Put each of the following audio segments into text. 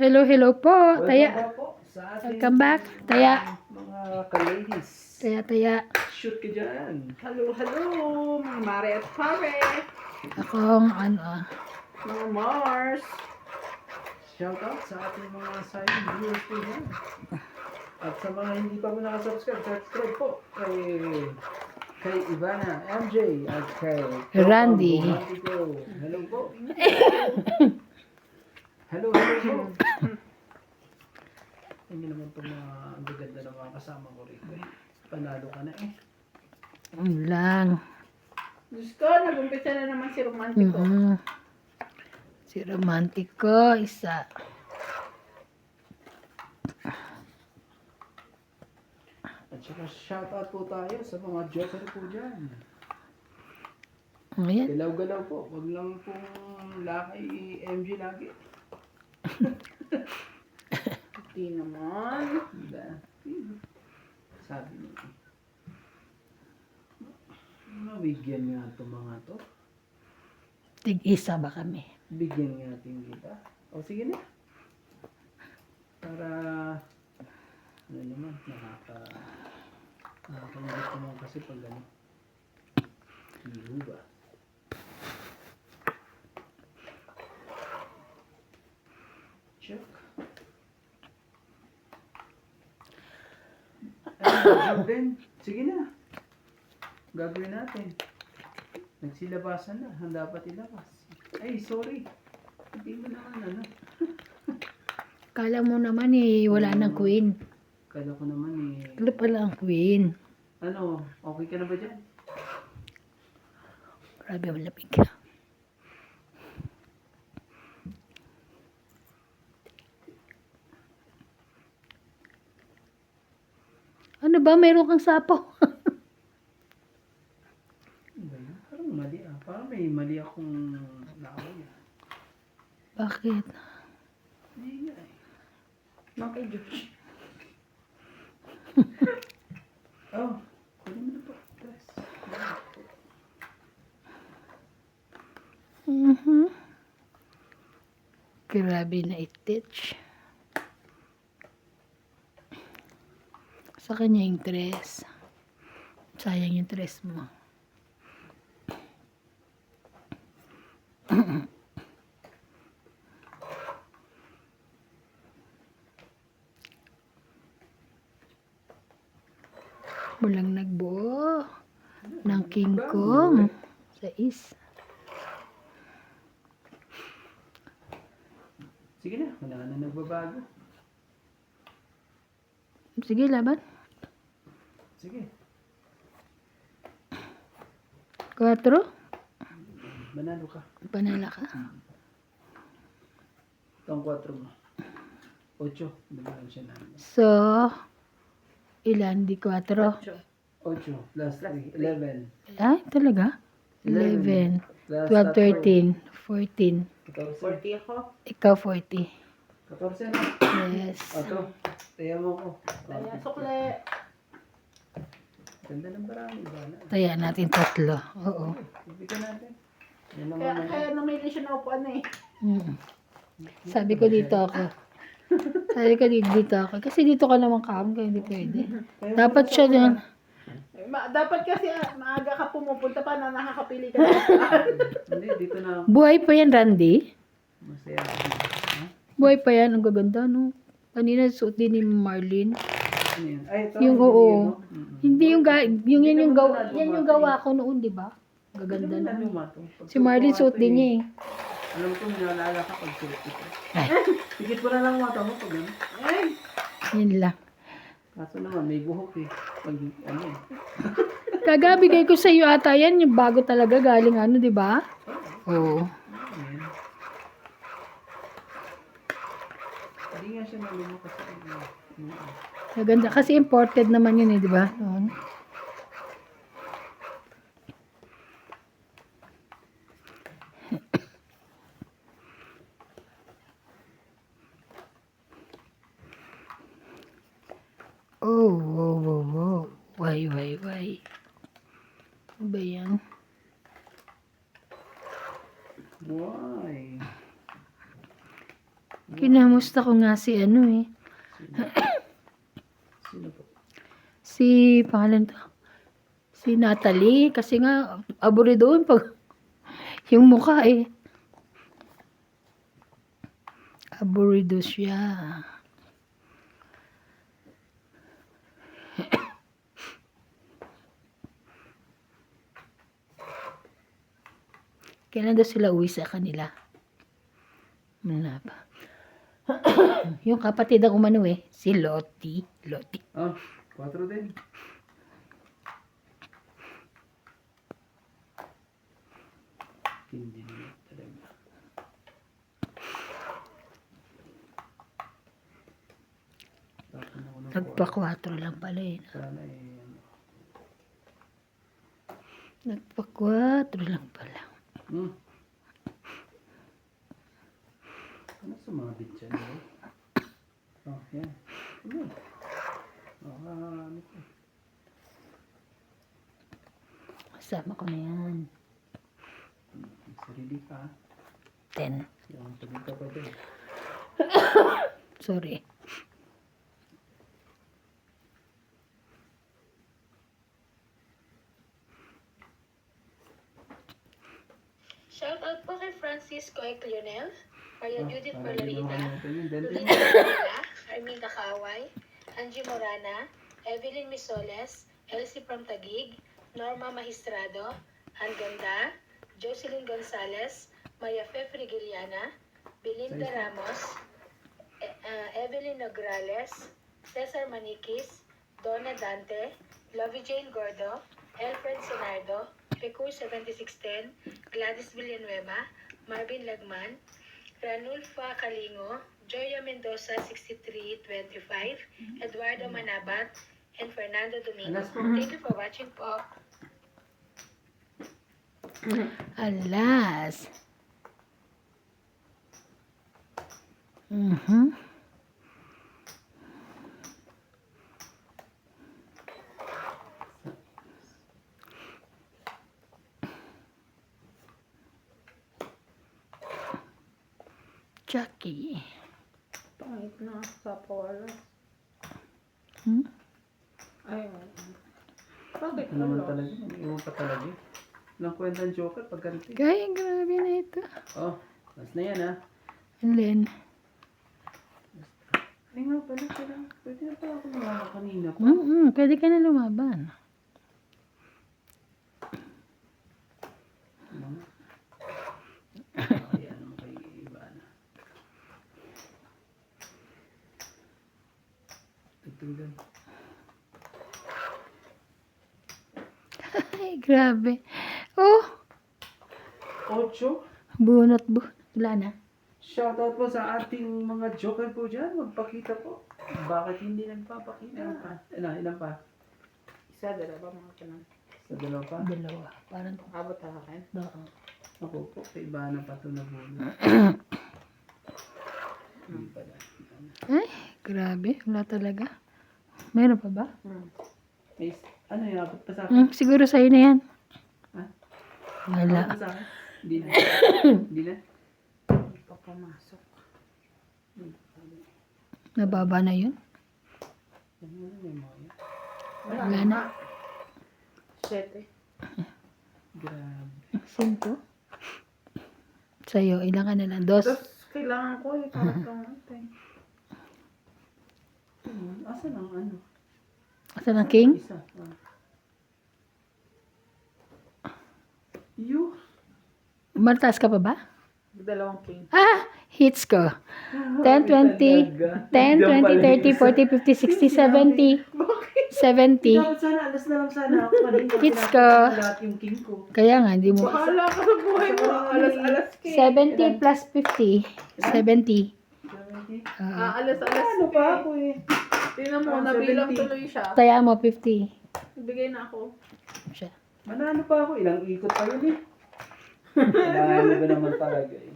Hello, hello po. Taya. Welcome po sa ating Welcome back. Taya. mga ka-ladies. Taya. Shoot ka dyan. Hello, mga Mare at Pare. Akong Mga Mars. Shout out sa ating mga silent viewers po dyan. At sa mga hindi pa mo nakasubscribe, subscribe po kay Ivana, MJ, at kay Randy. Hello po. Hello po. Hindi naman itong mga ang gaganda ng mga kasama ko rito eh. Panalo ka na eh. lang. Diyos ko, nag-umpisa na naman si Romantico. Si Romantico, isa. At saka shoutout po tayo sa mga joker po dyan. Ayan. Galaw-galaw po. Huwag lang pong lakay MG lagi. Hindi naman. Diba? Sabi niyo. Mabigyan nga itong mga to. Tig-isa ba kami? Bigyan nga natin kita. O sige na. Para ano naman, nakakaligot naman kasi pag gano'n. Iho ba? Check. Then, sige na. Gagawin natin. Nagsilabasan na. Ang dapat ilabas. Ay, sorry. Hindi mo naman ano. Kala mo naman wala nang queen. Kala ko naman Ano pala ang queen? Ano, okay ka na ba dyan? Grabe, malapig. Ano ba? Mayroon kang sapaw. Ano ba yun? Parang mali ah. Parang may mali akong nakaway ah. Bakit? Hindi nga eh. Mga kay Josh. Oh, kunin mo na po. Press. Grabe na ititch. Sa kanya yung dress. Sayang yung dress mo. Walang nagbuo ng King Kong sa Sige na, wala na nagbabago. Sige, laban. Sige. 4. Manalo ka. Panala ka. Itong 4 mo. 8. Dumaan siya na. So, ilan? Di 4. 8 plus 3. 11. Ay, talaga? 11, Plus 12, 13, 14. 14. 40 ako. Ikaw 40. 14 na. Yes. Ito. Taya mo ko. Kaya sukle. Ganda ng barangay ba na? Taya natin 3. Oo. Ibigyan natin. Yan Kaya, naman. kaya namili siya na upuan eh. Sabi ko dito ako. Dito ako. Kasi dito ka naman kaam, kaya hindi pwede. Dapat siya dyan. Dapat kasi maaga ka pumupunta pa na nakakapili ka na. Hindi, dito na. Buhay pa yan, Randy? Masaya. Ha? Buhay pa yan. Ang gaganda, no? Kanina suot din ni Marlene. Ano yan? Ay, ito. Yung hindi oo. yan, no? Hindi yung yan yung gawa, naman yan yung lumati. gawa ko noon, di ba? Gaganda Hindi na. naman lumato. Si Marlene suot din niya eh. Alam ko, minalala ka pag suot ito. Ay, Higit mo na lang mata mo pag ano. Ay, yun lang. Kaso naman, may buhok eh. Pag ano eh. Kagabigay ko sa iyo ata yan, yung bago talaga galing ano, di ba? Oo. Ayan. Hindi nga siya nalumakas sa ano. Maganda. Kasi imported naman yun eh, di ba? Noon. Oh, wow, wow, wow. Why? Ano ba yan? Why? Kinamusta ko nga si ano eh. Sino po? Si, pangalan to. Si Natalie. Kasi nga, aburido doon pag yung mukha eh. Aburido siya. Kailan daw sila uwi sa kanila? Wala pa. Yung kapatid ang umano eh. Si Lottie. Lottie. Ah, 4 din. Hindi na talaga. Tapos ako ng Nagpa-4 lang pala eh. sana eh. Nagpa-4 lang pala. Hmm. Ano sumabit dyan? Oh, yan. Ano? Ano ko? Kasama ko na yan. Sarili ka. 10. Yung tubig ka pa din. Sorry. Shout out po kay Francisco E. Clionel, Maria Judith Para hindi Marlarita, naman yung dente. Lolita Manila, Armin Kakaway, Angie Morana, Evelyn Misoles, Elsie from Taguig, Norma Magistrado, Ann Ganda, Jocelyn Gonzalez, Maria Fe Frigiliana, Belinda Ramos, Evelyn Nograles, Cesar Maniquis, Donna Dante, Lovie Jane Gordo, Alfred Senardo, Pecur 7610, Gladys Villanueva, Marvin Lagman, Ranulfa Calingo, Joya Mendoza 6325, Eduardo Manabat, and Fernando Domingo. Alas po. Thank you for watching po. Alas. Mhm. Chucky. Pangit na sa pawalas. Hmm? Ay, bakit Ano naman ulo? talaga? Iwan pa talaga. Walang kwenta ang Joker pag ganito. Kaya grabe na ito. Oh, last na yan ah. And then, Ay nga pala, pwede na pala ako nalaman kanina pa. pwede ka na lumaban. Ano? Ay, ano kay Ivana. Tutugan. Ay, grabe. Oh, 8. bunot. Wala na. Shoutout po sa ating mga Joker po dyan. Magpakita po. Bakit hindi nagpapakita? Ilan pa? Isa, dalawa, mga kanan. Sa dalawa pa? Dalawa. Parang, Abot sa akin. oo. Ako po, kay Ivana pa ito na muna. Hindi pala. Ay, grabe. Wala talaga. Meron pa ba? May, ano yung abot pa sa akin? Siguro sa'yo na yan. Ha? Wala. Abot pa sa akin? Hindi na. Hindi na? Hindi pa pumasok. Nababa na yun. Ano na yung mga yan? Wala na. 7. Grabe. 5. Sa'yo, ilang ka na lang? 2. Tapos, kailangan ko itong ito. Asa lang ano? Asa ng king? Isa. You? Maltaas ka pa ba? Dalawang king. Ah! Hits ko. 10, 20, 10, 20, 30, 40, 50, 60, 70. 70. Dapat sana, alas na lang sana ako kanina. Hits ko. Lahat yung king ko. Kaya nga, hindi mo. Bahala ka sa buhay mo. Alas-alas king. 70 plus 50. 70. 70. Alas-alas Ano pa ako eh? Tingnan mo, Ah, nabilang 70. tuloy siya. Kaya mo 50. Ibigay na ako. Siya. Manalo pa ako. Ilang ikot pa yun eh. Manalo ba naman talaga eh.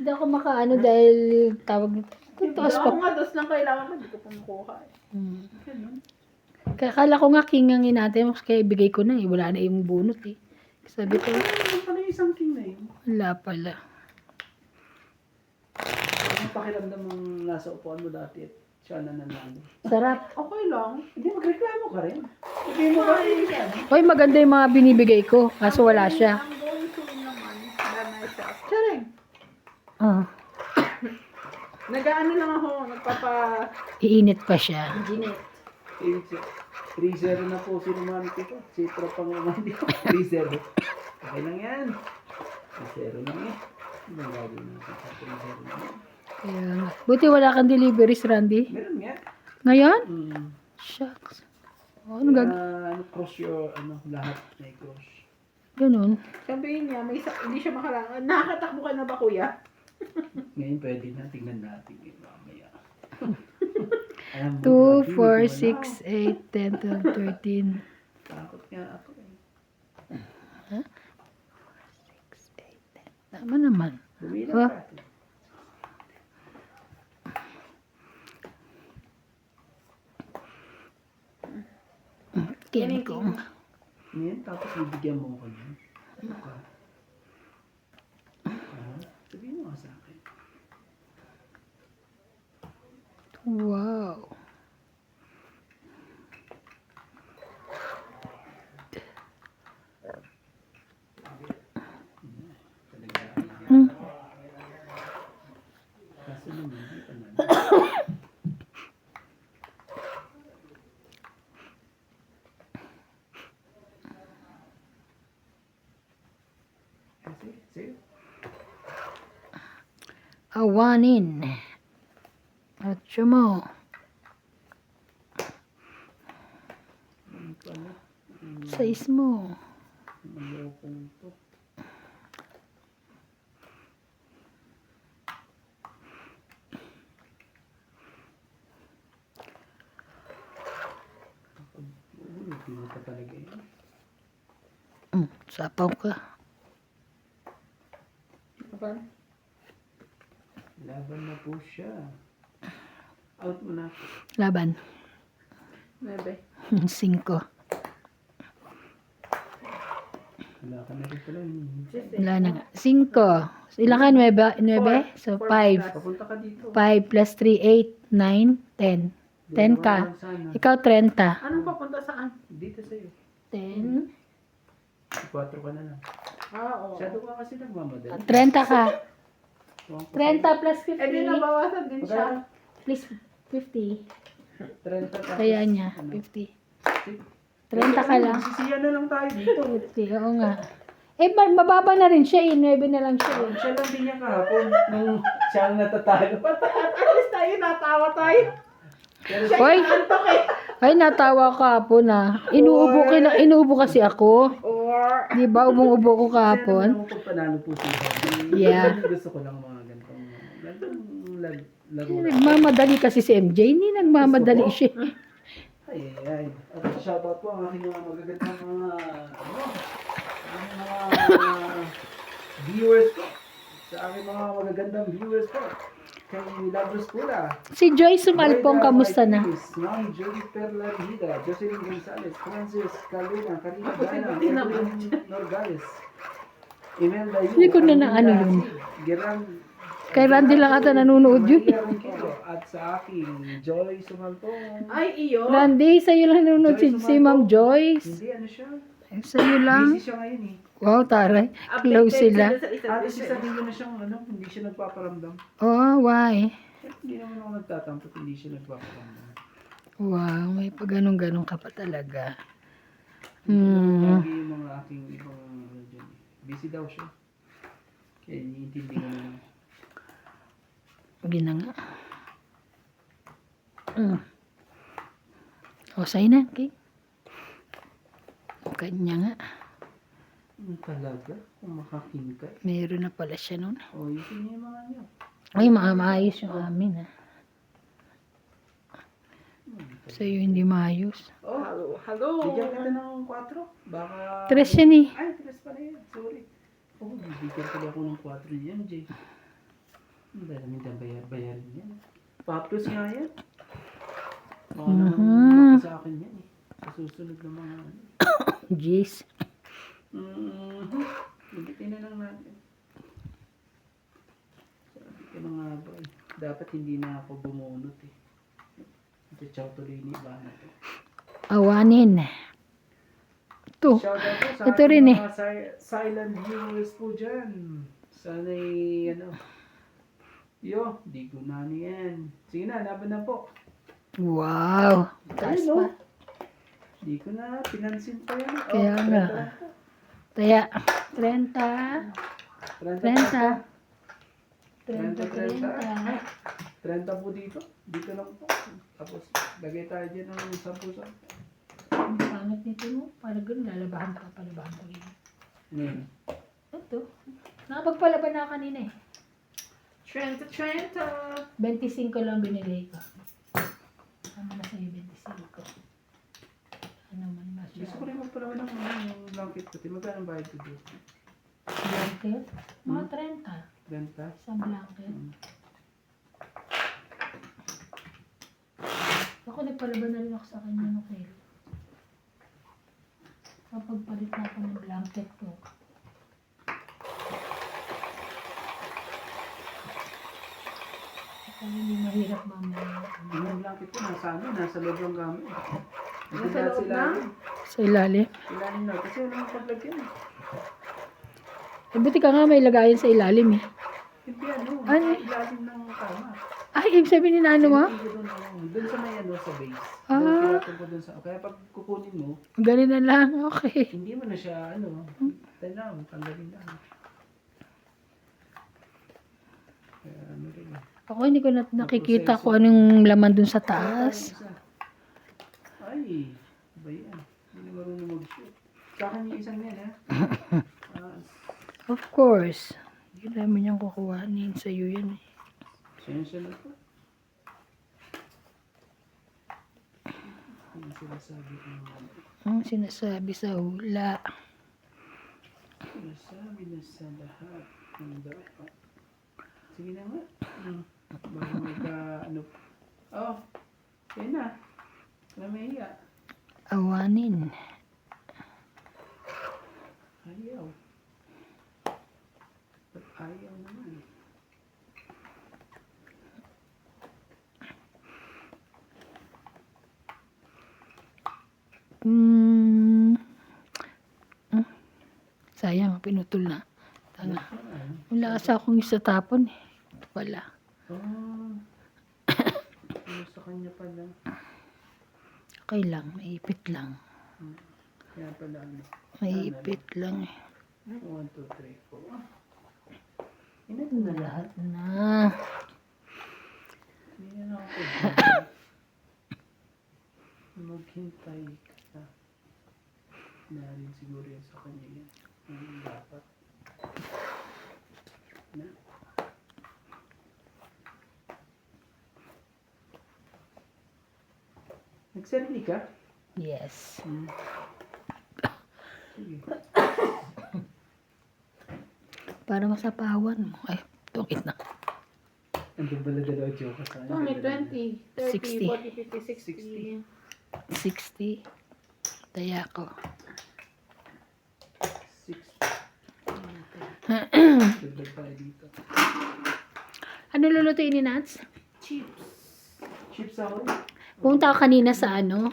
Hindi ako makaano dahil tawag nito. Taas Ako pa. nga, dos lang kailangan ko. Hindi ko pa makuha eh. Ganun. Kaya kala ko nga king ang natin. Kaya ibigay ko na eh. Wala na yung bunot eh. Sabi ko, Ano pala yung isang king na yun? wala pala. ang pakiramdam ng nasa upuan mo dati at siya na nanalo? Sarap. Okay lang. Hindi, magreklamo ka rin. Sabihin mo ba siya? Hoy, maganda yung mga binibigay ko. Kaso wala siya. I'm going to win naman. Danay siya. Charing. Ah, Nag-ano lang ako. iinit pa siya. Nagpapa-ginit. 3-0 na po si Romanti ko. Si Tropang Romanti ko. 3-0. Okay lang yan. 3-0 lang eh. Ano ang gagawin natin sa 3-0 lang yan? Kaya nga. Buti wala kang deliveries, Randy. Meron nga. Ngayon? Mm. Shucks. Oh, ano gag... Cross your, lahat may cross. Ganun. Sabihin niya, hindi siya makalangan. Nakakatakbo ka na ba, kuya? Ngayon pwede na, tingnan natin eh, mamaya. 2, 4, 6, 8, 10, 12, 13. Takot nga ako eh. 6, 8, 10. Tama naman. Bumilang Oh. ka. King Kong. Ngayon, tapos bibigyan mo ko yun. Ano ka? Sabihin mo nga sa akin. Wow. Talaga. Hmm. Kaso naman, hindi pa naman. Kasi, sa'yo. Awanin. At siya mo. Ano pala? Sais mo. Malokong to. Hindi mo pa talaga yun. Sapaw ka. Apa? Laban na po siya. Out mo na. Laban. 9. 5. Wala ka na rin pala. Wala na nga. 5. Ilan ka? 9? So, 5. Papunta ka dito. 5 plus 3, 8, 9, 10. 10 ka. Sana. Ikaw 30. Anong papunta saan? Dito sa'yo. 10. 4 ka na lang. Oo. Shadow ka kasi nagmamadali. 30 ka. Tuwang ko 30 plus Eh di 50. nabawasan din siya. Please, 50. 30 ka. Kaya niya, Ano? 50. 30 ka lang. Sisiya na lang tayo dito. 50, oo nga. Eh, mababa na rin siya eh. 9 na lang siya eh. Siya lang din niya kahapon nung siya ang natatalo. At least tayo natawa tayo. Pero Hoy, Antok eh. ay natawa ka po na. Inuubo kasi ako. Or, Di ba? Umuubo ko kahapon. Kasi naman panalo po siya. Yeah. Gusto ko lang mga ganitong laro. Nagmamadali kasi si MJ. Hindi nagmamadali siya. Ay. At shoutout po ang aking mga magagandang mga viewers po. Sa aking mga magagandang viewers po. Kay Labros Pula. Si Joy Sumalpong, kamusta na? Ma'am Jolie Perlarida, Jocelyn Gonzalez, Francis Caluna, Karina Gana, Hindi naman. Evelyn Norgales, Imelda Yu, Hindi ko na Arminda naano yun. Geran, Kay Randy lang ata nanonood yun. Maria Ronquillo, at sa aking Joy Sumalpong. ay iyo. Randy, sa'yo lang nanonood si Ma'am Joyce. Hindi, ano siya? Sa'yo lang. Busy siya ngayon eh. Wow, taray. Close sila. Sa isa't At isa. isasabihin ko na siyang hindi siya nagpaparamdam. Oh, why? Hindi naman ako nagtatampo, hindi siya nagpaparamdam. Wow, may pag ganun-ganun ka pa talaga. Lagi yung mga aking ibang dyan. Busy daw siya. Kaya iniintindi ko na lang. Huwag na nga. O, sa'yo na, okay? Kanya nga. Talaga? Kung makakingkay. Meron na pala siya nun. O, yusin niya yung mga niyo. Ay, maayos yung amin, ha. Sa'yo hindi maayos. Oh, Hello. bigyan kita ng 4. Baka... 3 yan eh. Ay, 3 pala yan. Sorry. Oh, bibigyan pala ako ng 4 yan, Jay. Ang dami na bayarin yan. Paplos nga yan. Baka naman sa akin yan eh. Sa susunod na mga ano. Jeez. Bibitin na lang natin. Sabi ka na nga ba eh. Dapat hindi na ako bumunot eh. Ito chow tuloy ni Ivana to. Awanin. Ito. Shoutout po sa Ito ating rin eh. mga silent viewers po dyan. Sana'y ano. Yo, di ko na yan. Sige na, laban na po. Wow. Taas Ayun, pa. no? Di ko na, pinansin pa yan. Kaya nga. Kaya, 30. 30. 30. 30 po dito. Dito lang po. Tapos, lagay tayo dyan ng 10. Ang pangit nito mo. Parang ganun, lalabahan pa. Palabahan pa rin. Ngayon. Ito. Nakapagpalaban na ako kanina eh. 30. 25 lang binigay ko. Ano na sa'yo, 25. Ano man Gusto ko masyado. rin magpalawan ng yung blanket ko. Magkano bayad ko dito? Blanket? Mga 30. 30? Isang blanket. Ako nagpalaban na rin ako sa kanya ng kilo. Kapagpalit na ako ng blanket ko. Kaya hindi mahirap mamaya. Yung blanket ko nasa ano? Nasa loob ng gamit. Nasa loob ng? Sa ilalim. Ilalim na. Kasi walang paglagyan eh. Eh, buti ka nga may lagayan sa ilalim eh. Hindi ano. Ano? Ilalim ng kama. Ay, ibig sabihin ni ano mo? Doon sa may ano sa base. Ah. Doon ko doon sa. Kaya pag kukunin mo, Ganun na lang, okay. hindi mo na siya ano. Tanaw, tanggalin lang. Kaya ano rin. Ako hindi ko na nakikita kung anong laman dun sa taas. Ay, ba yan? Hindi na marunong mag-shoot. Sa akin yung isang yan ha. Of course. Hindi namin yung kukuhanin sa iyo yan eh. Sensya na po. Ang sinasabi ko naman. Ang sinasabi sa hula. Sinasabi na sa lahat ng dapat. Sige na nga. Bago magka ano. Oh, yan na. Wala may hiya. Awanin. Ayaw. Ba't ayaw naman? Sayang, pinutol na. Tanga. Wala kasi akong isa tapon eh. Wala. Oh. Ano sa kanya pala? Okay lang, maipit lang. Kaya pala ano. Maipit lang eh. 1, 2, 3, 4. Inato na lahat. Lahat na. Hindi na ako. Maghintay ka. Narin siguro yan sa kanya yan. Ang dapat. Na. Nagsarili ka? Yes. Sige. Para masapawan mo. Ay, tungit na. Andun pala dalawa joke sa Ito may 20, 30, 60. 40, 50, 60. 60. Taya ko. 6. Dagdag tayo dito. Ano lulutuin ni Nats? Chips. Chips ako. Pumunta ako kanina sa ano,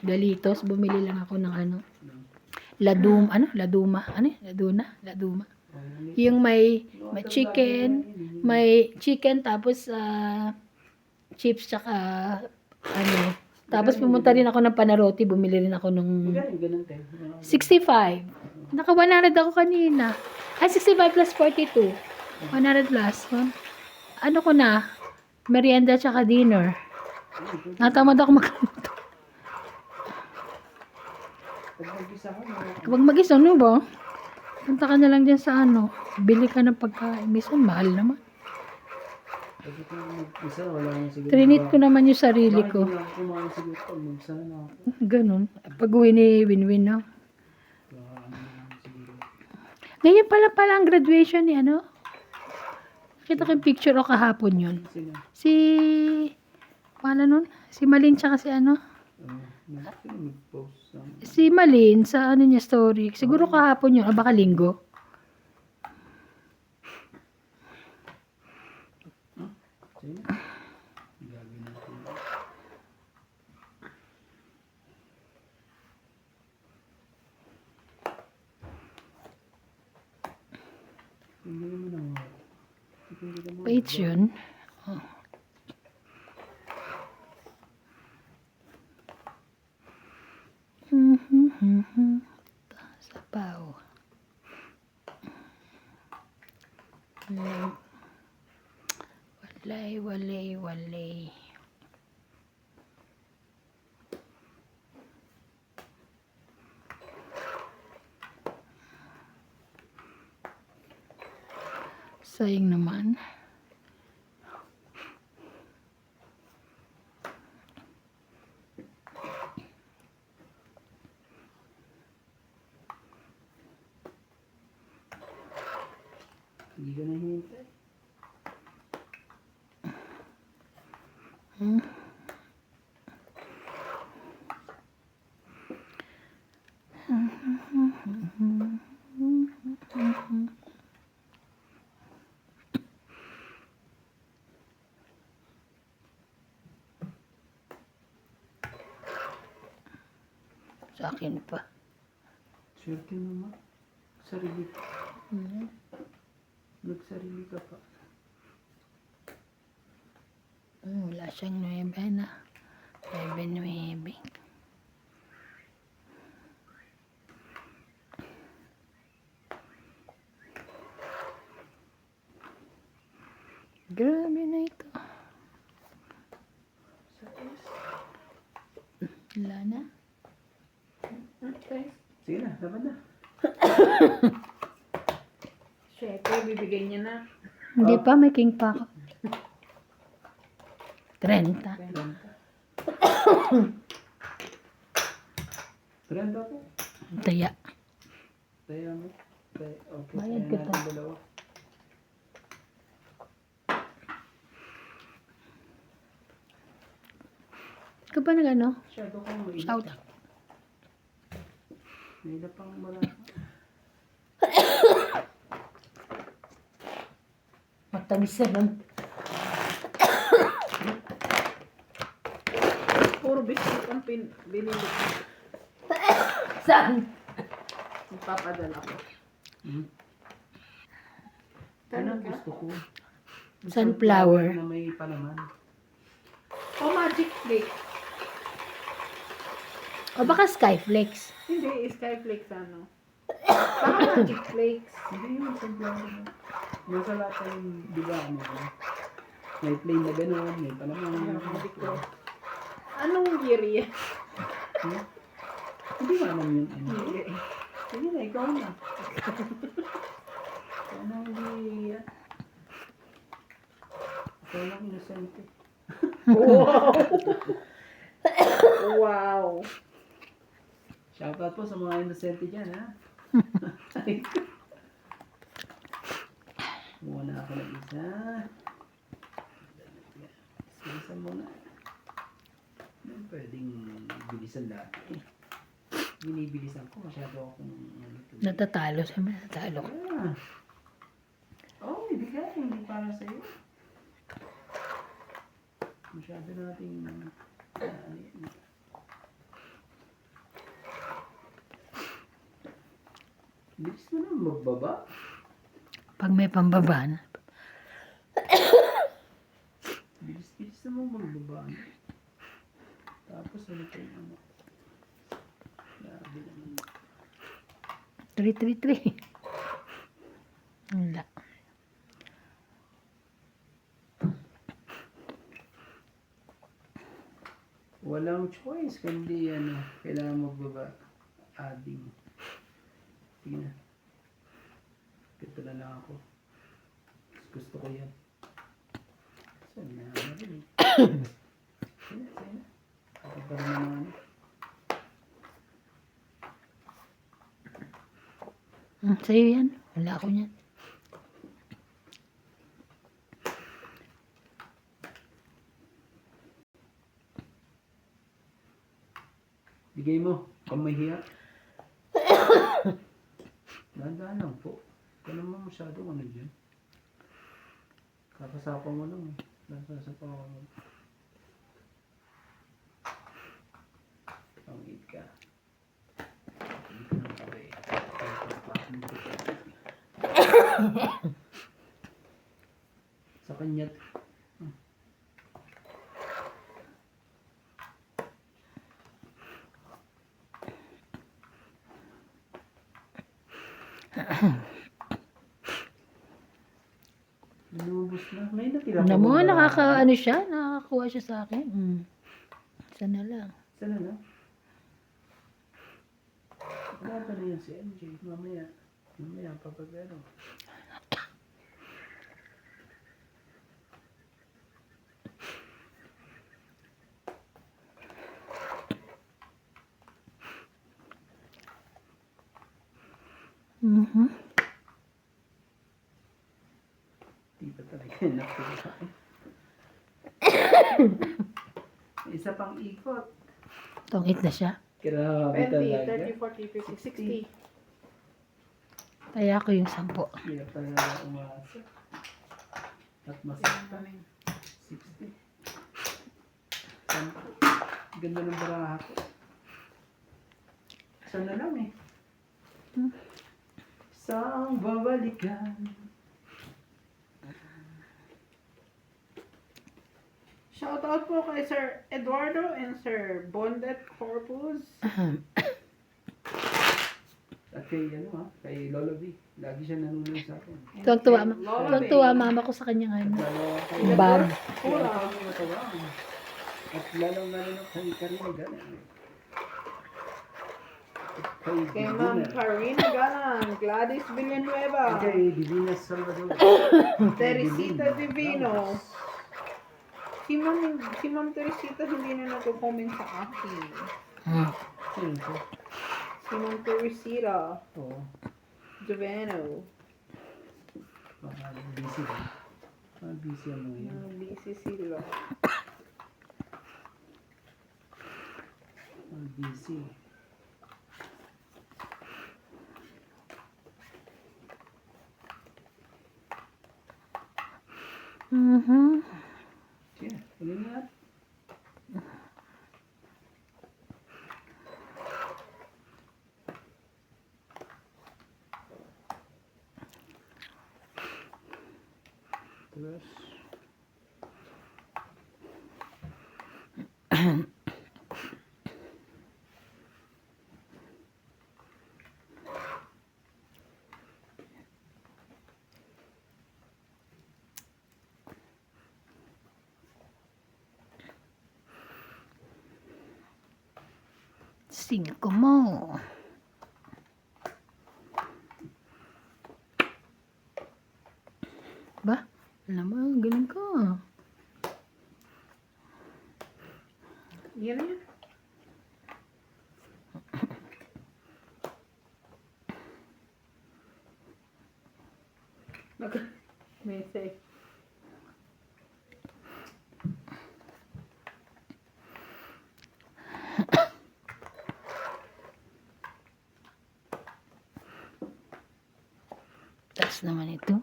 Dalitos. Bumili lang ako ng ano, Laduma. Ano yun? Laduma. Yung may chicken, tapos chips, tsaka ano. Tapos pumunta rin ako ng Panaroti, bumili rin ako nung Ganun tayo. 65. Naka 100 ako kanina. Ay, 65 plus 42. 100 plus. Ano ko na? Merienda tsaka dinner. Natamad ako magluto. Pag mag-isa ko, Kapag mag-isa, ano ba? Punta ka na lang dyan sa ano. Bili ka ng pagkain. Minsan, mahal naman. pag ito mag-isa, wala na siguro. Trinit ko naman yung sarili Bakit ko. hindi ako kumain siguro pag mag-isa na ako? Ganun. Pag uwi ni Winwin, no? Baka ano na lang siguro. Ngayon pala ang graduation ni ano? Kita ko yung picture o kahapon yun. Sino? Si... Pala nun? Si Malin tsaka si ano? Sino mag-post? Si Malin sa ano niya story. Siguro kahapon yun. O baka linggo. Sa'yo na. Gagawin natin. Hindi naman ang hindi ka mo. Page yun. Oh. Sapaw. Walay. Sayang naman. Hindi ka nahihintay. Sa akin pa. Swerte naman. Sarili ka. Hmm. Nagsarili ka pa. Wala siyang 9 na. 9. Grabe na ito. Wala na. Okay. Sige na, dapat na. Syempre, bibigay niya na. Hindi pa, may king pa ako. 30. 30 po. Taya. Tayo mo. Okay, Bayad tayo ka natin dalawa. Ikaw ba nag ano? Shadow ko mo. Shout. May iba pang wala. Matamis na nun. Puro biscuit ang binili. Saan? Ipapadala ko. Ano ang gusto ko? Sunflower. Na may palaman. O, Magic Flakes. O baka Skyflakes. Hindi, Skyflakes ano. Baka Magic Flakes. Hindi yung sunflower. Nasa lahat ng diba ano ko. May plain na gano'n, may palaman. Magic Flakes. Anong year yan? Hmm? Hindi mo alam yun. Ano? Hindi. Sige na, ikaw na. Ikaw na hindi. Ikaw lang inosente. Wow! Wow! Shoutout po sa mga inosente dyan, ha? Muna ako ng isa. Isa muna. Hindi pwedeng bilisan lahat eh. Binibilisan ko, masyado akong Natatalo siya. Natatalo ko. Ah. Oh, ibigay. Hindi para sa'yo. Masyado nating bilis mo na magbaba. Pag may pambaba na. Bilis na mo magbaba. Tapos ano pa yung ano. Grabe naman. 333. Wala. Walang choice kundi ano, kailangan magbaba. Adding. Sige na. Ito na lang ako. Gusto ko yan. So, na rin eh. Sige na. Ako pa rin naman. Sa'yo yan. Wala ako yan. Bigay mo. Kung mahiya. Dahan-dahan lang po. Ikaw naman masyado ano dyan. Kakasapa mo lang eh. Nasa pa ako. Pangit ka. Sa kanya. Lumubos na. May natira Alam mo, ba? nakakaano siya, nakakakuha siya sa akin. Sana lang. Sana na? Wala pa na yan si MJ. Mamaya. Mamaya kapag ano. Mhm. Di pa talaga yan nakita. May isa pang ikot. Tongit na siya. Grabe 20, talaga. 30, 40, 50, 60. Kaya ko yung 10. Hirap talaga umasa. At masaktan. 60. Ganda ng baraha ko. Sana lang eh. Isang babalikan. Shoutout po kay Sir Eduardo and Sir Bondet Corpus. At kay ano ha, kay Lolo B. Lagi siya nanonood sa akin. And Tuwag-tuwa, kay Lola tuwag-tuwa Bay. mama ko sa kanyang ano. Lalo kay Bag. Wala kami natawa. At lalo kay Karina Galan. Kay Kay Ma'am Divina. Karina Galan, Gladys Villanueva, Kay Divina Salvador. Teresita Divino. Si Ma'am Teresita hindi na nagko-comment sa akin. Sino ito? Si Ma'am Teresita Oo. Joveno. Baka busy ba? Busy ano yun. Busy sila. Busy. Mhm. Sige, ulit nga. Terus. Cinco mo. Ba? Alam mo, ganun ka. Yan yan. May say. Taas naman ito.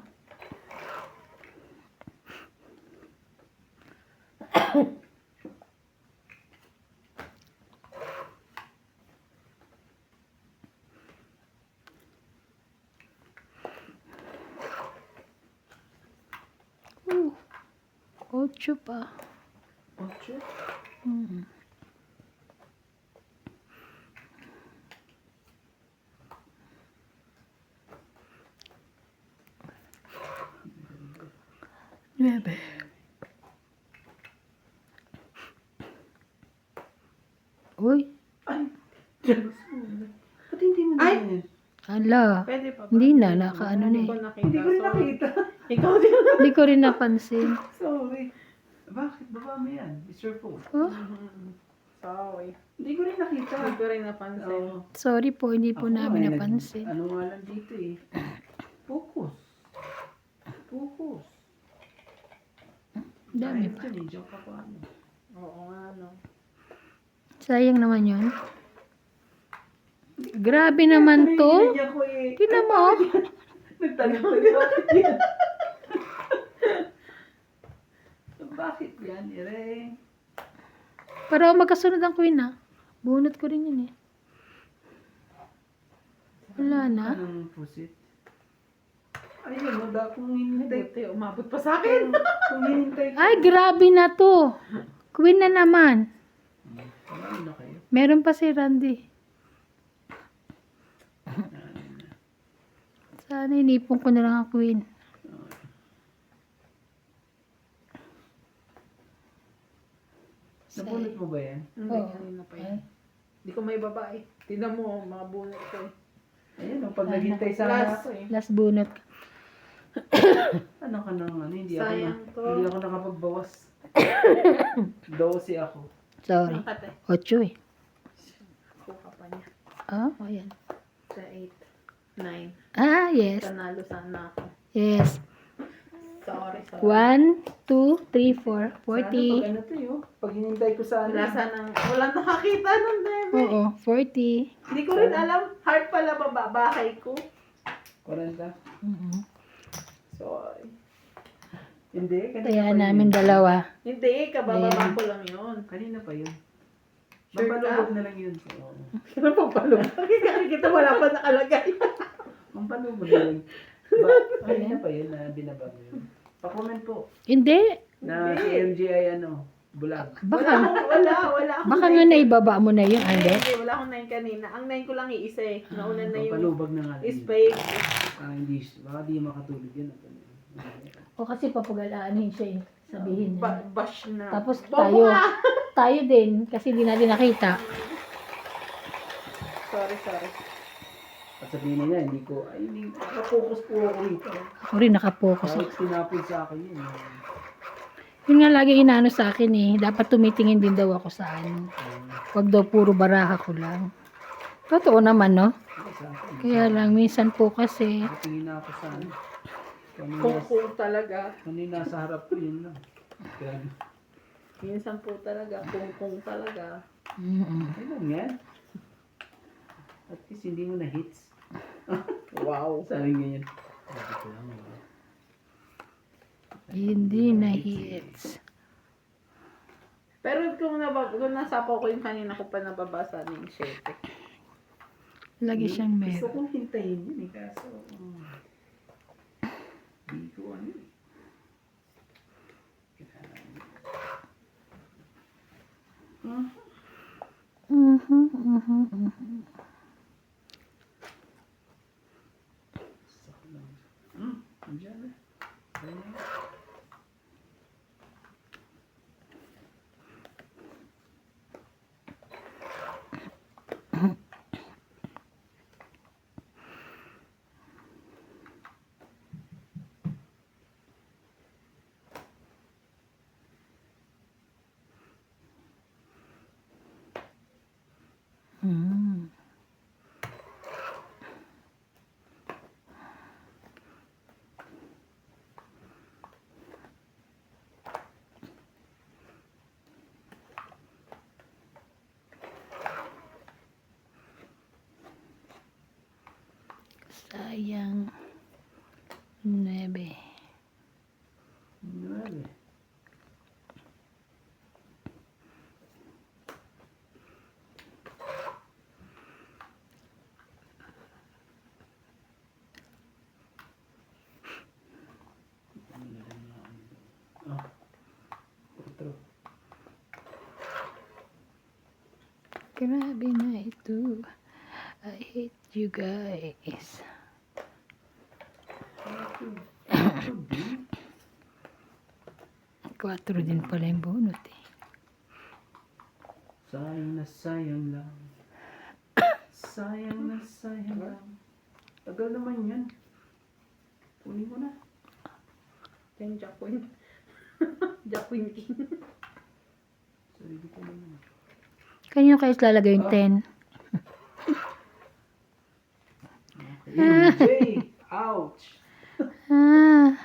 Ocho pa. Ocho. Mm. Nueve. Uy, Ay! Ba't hindi mo na Ay! yan? ala. Pwede pa ba? Hindi na, nakaano na eh. Hindi ko rin Sorry. nakita. Ikaw din. Hindi ko rin napansin. Sorry. Bakit? Baba mo yan. It's your phone. Oh, Sorry. Hindi ko rin nakita. Hindi ko rin napansin. Oo. sorry po, hindi po Ako, namin ay, napansin. Ano nga lang dito eh. Focus. Focus. Dami Dahil pa. dyan eh, diyan ka pa ano. Oo nga, no. Sayang naman yun. Grabe naman to. Pinigyan ko eh. Tingnan mo. Nagtanong ko bakit yan? Bakit yan, Ire? Para magkasunod ang queen ha. Bunot ko rin yun eh. Wala na. Anong pusit? Ayun, wala kung hinintay. Buti, umabot pa sa akin. Kung hinintay ko. Ay, grabe na to. Queen na naman. Wala na kayo. Meron pa si Randy. Sana inipon ko na lang ang queen. Nabunot mo ba yan? Hindi, Oo. kanina pa yun. Hindi ko may babae. Tingnan mo, mga bunot ko eh. Ayun, pag naghintay sana Last. ako eh. Last bunot. Ano ka nang ano, hindi Sayang ako to. hindi ako nakapagbawas. 12 ako. Sorry. Angkat eh. 8 eh. Kuha pa niya. Ah, oh, yan. Sa 8. 9. Ah, yes. Panalo sana ako. Yes. Sorry. 1, 2, 3, 4, Sana 40. pag ano to yun, pag hinintay ko sa ano. Wala sanang, walang nakakita nun, Bebe. Oo, 40. Hindi ko rin alam. Heart pala babahay ko. 40. Mhm. Sorry. Hindi, kanina Kaya pa yun. namin dalawa. Hindi, kabababa Ayan. ko lang yun. Kanina pa yun. Sure Mampalubog ka? na lang yun. Oo. Ano pang palo? Nakikita wala pa nakalagay. Mampalubog na lang. Kanina pa yun na binaba mo yun. Pa-comment po Hindi. na si MJ ay ano, bulag. Baka, Wala akong baka nga nine. naibaba mo na yun, Hindi, Ande. wala akong 9 kanina. Ang 9 ko lang iisa eh. Nauna na yung Pampalubag na nga lang yun. spade. Hindi, baka di makatulog yun. O kasi papagalaan siya eh. Sabihin niya. Bash na. Tapos Bobo tayo, ka! tayo din, kasi hindi natin nakita. Sorry. At sabihin niya, hindi ko, ay hindi, nakapokus po ako rito. Ako rin nakapokus. Kahit tinapon sa akin yun. Yun nga lagi inaano sa akin eh. Dapat tumitingin din daw ako sa ano. Huwag daw puro baraha ko lang. Totoo naman, no? Sa akin. Kaya lang, minsan po kasi, Nakatingin na ako sa ano. Kung talaga. Kanina sa harap ko yun lang. Kaya, Minsan po talaga. Kung talaga. ayun lang yan. At least hindi mo na hits. Wow. Sabi nga yan. Sabi ko lang. hindi na hits. Pero kung nasapaw ko yung kanina ko pa nababasa na yung 7. Lagi siyang Gusto meron. kong hintayin yun eh. Kaso, hindi ko ano eh. Andiyan na. Ayan. Mm. Sayang. 9. Nueve. Ah, otro. Grabe na ito. I hate you guys. 4 din pala yung bunot eh. Sayang na sayang lang. Sayang na sayang lang. Tagal naman yan. Kunin ko na. Yung Jacqueline. Jacqueline King. Sarili ko naman. Kanino kayo lalagay yung 10? MJ! Ouch! Ah,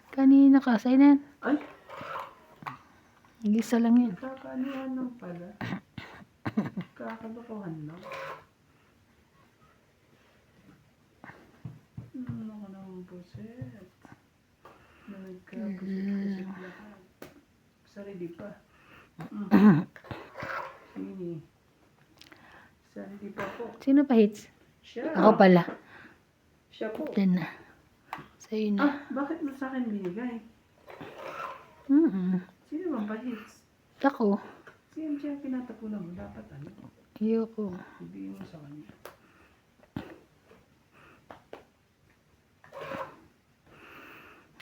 kanina ka. Sa'yo na yan. Ay! Isa lang yan. Kakaanuhan lang pala. Kakalokohan lang. Ano ka naman puset? Na nagkapusit-pusit lahat. Sarili pa. Sini. Sarili pa po. Sino pa hits? Siya. Ako pala. Siya po. Yan na. Sa'yo na. Ah, bakit mo sa akin binigay? Sino bang pa-hits? Ako. Si MJ ang pinatapunan mo. Dapat ano? Ayoko. Ibigay mo sa kanya.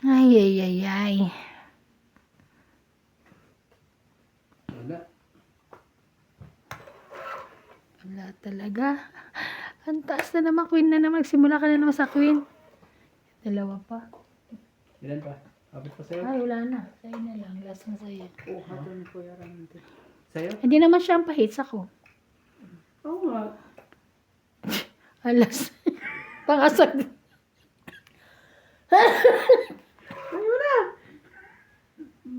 Ay, ay, ay, ay. Wala. Wala talaga. Ang taas na naman, Queen na naman. Simula ka na naman sa Queen. Dalawa pa. Ilan pa? Abot pa sa'yo? Ay, wala na. Sa'yo na lang. Last na sa'yo. Oh, hato ni Kuya Randy. Sa'yo? Hindi naman siya ang pa-hits ako. Oo nga. Alas. Pangasag. Ayun na!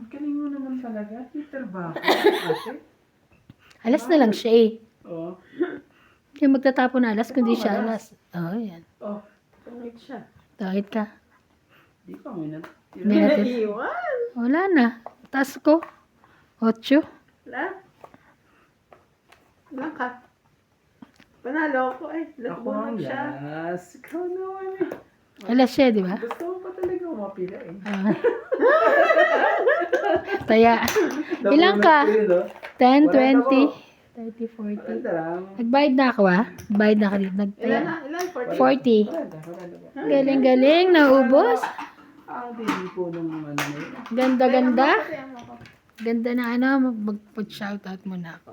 Galing mo naman talaga. Peter ba ako? Ate? Alas na lang siya eh. Oo. Hindi magtatapon na alas, kundi siya alas. Oo, yan. Oh. Tungit siya. Tawid ka. Di pa mo na. Hindi natin. Iwan. Wala na. Taas ko. 8. Wala. Wala ka. Panalo ako eh. Ako ang Labunan siya. last. Ikaw naman eh. Alas siya, di ba? Gusto mo pa talaga umapila eh. Ah. Taya. Ilang ka? Yun, oh. 10, Wala 20, 30, 40. Wala lang. Nagbayad na ako ah. Nagbayad na ako dito. Ilan Nagtaya. na? Ilan? 40. 40? Wala. Galing-galing. Naubos. Ang dili po ng ano na yun. Ganda-ganda. Kasi ang ako. Ganda na ano. Mag-shoutout muna ako.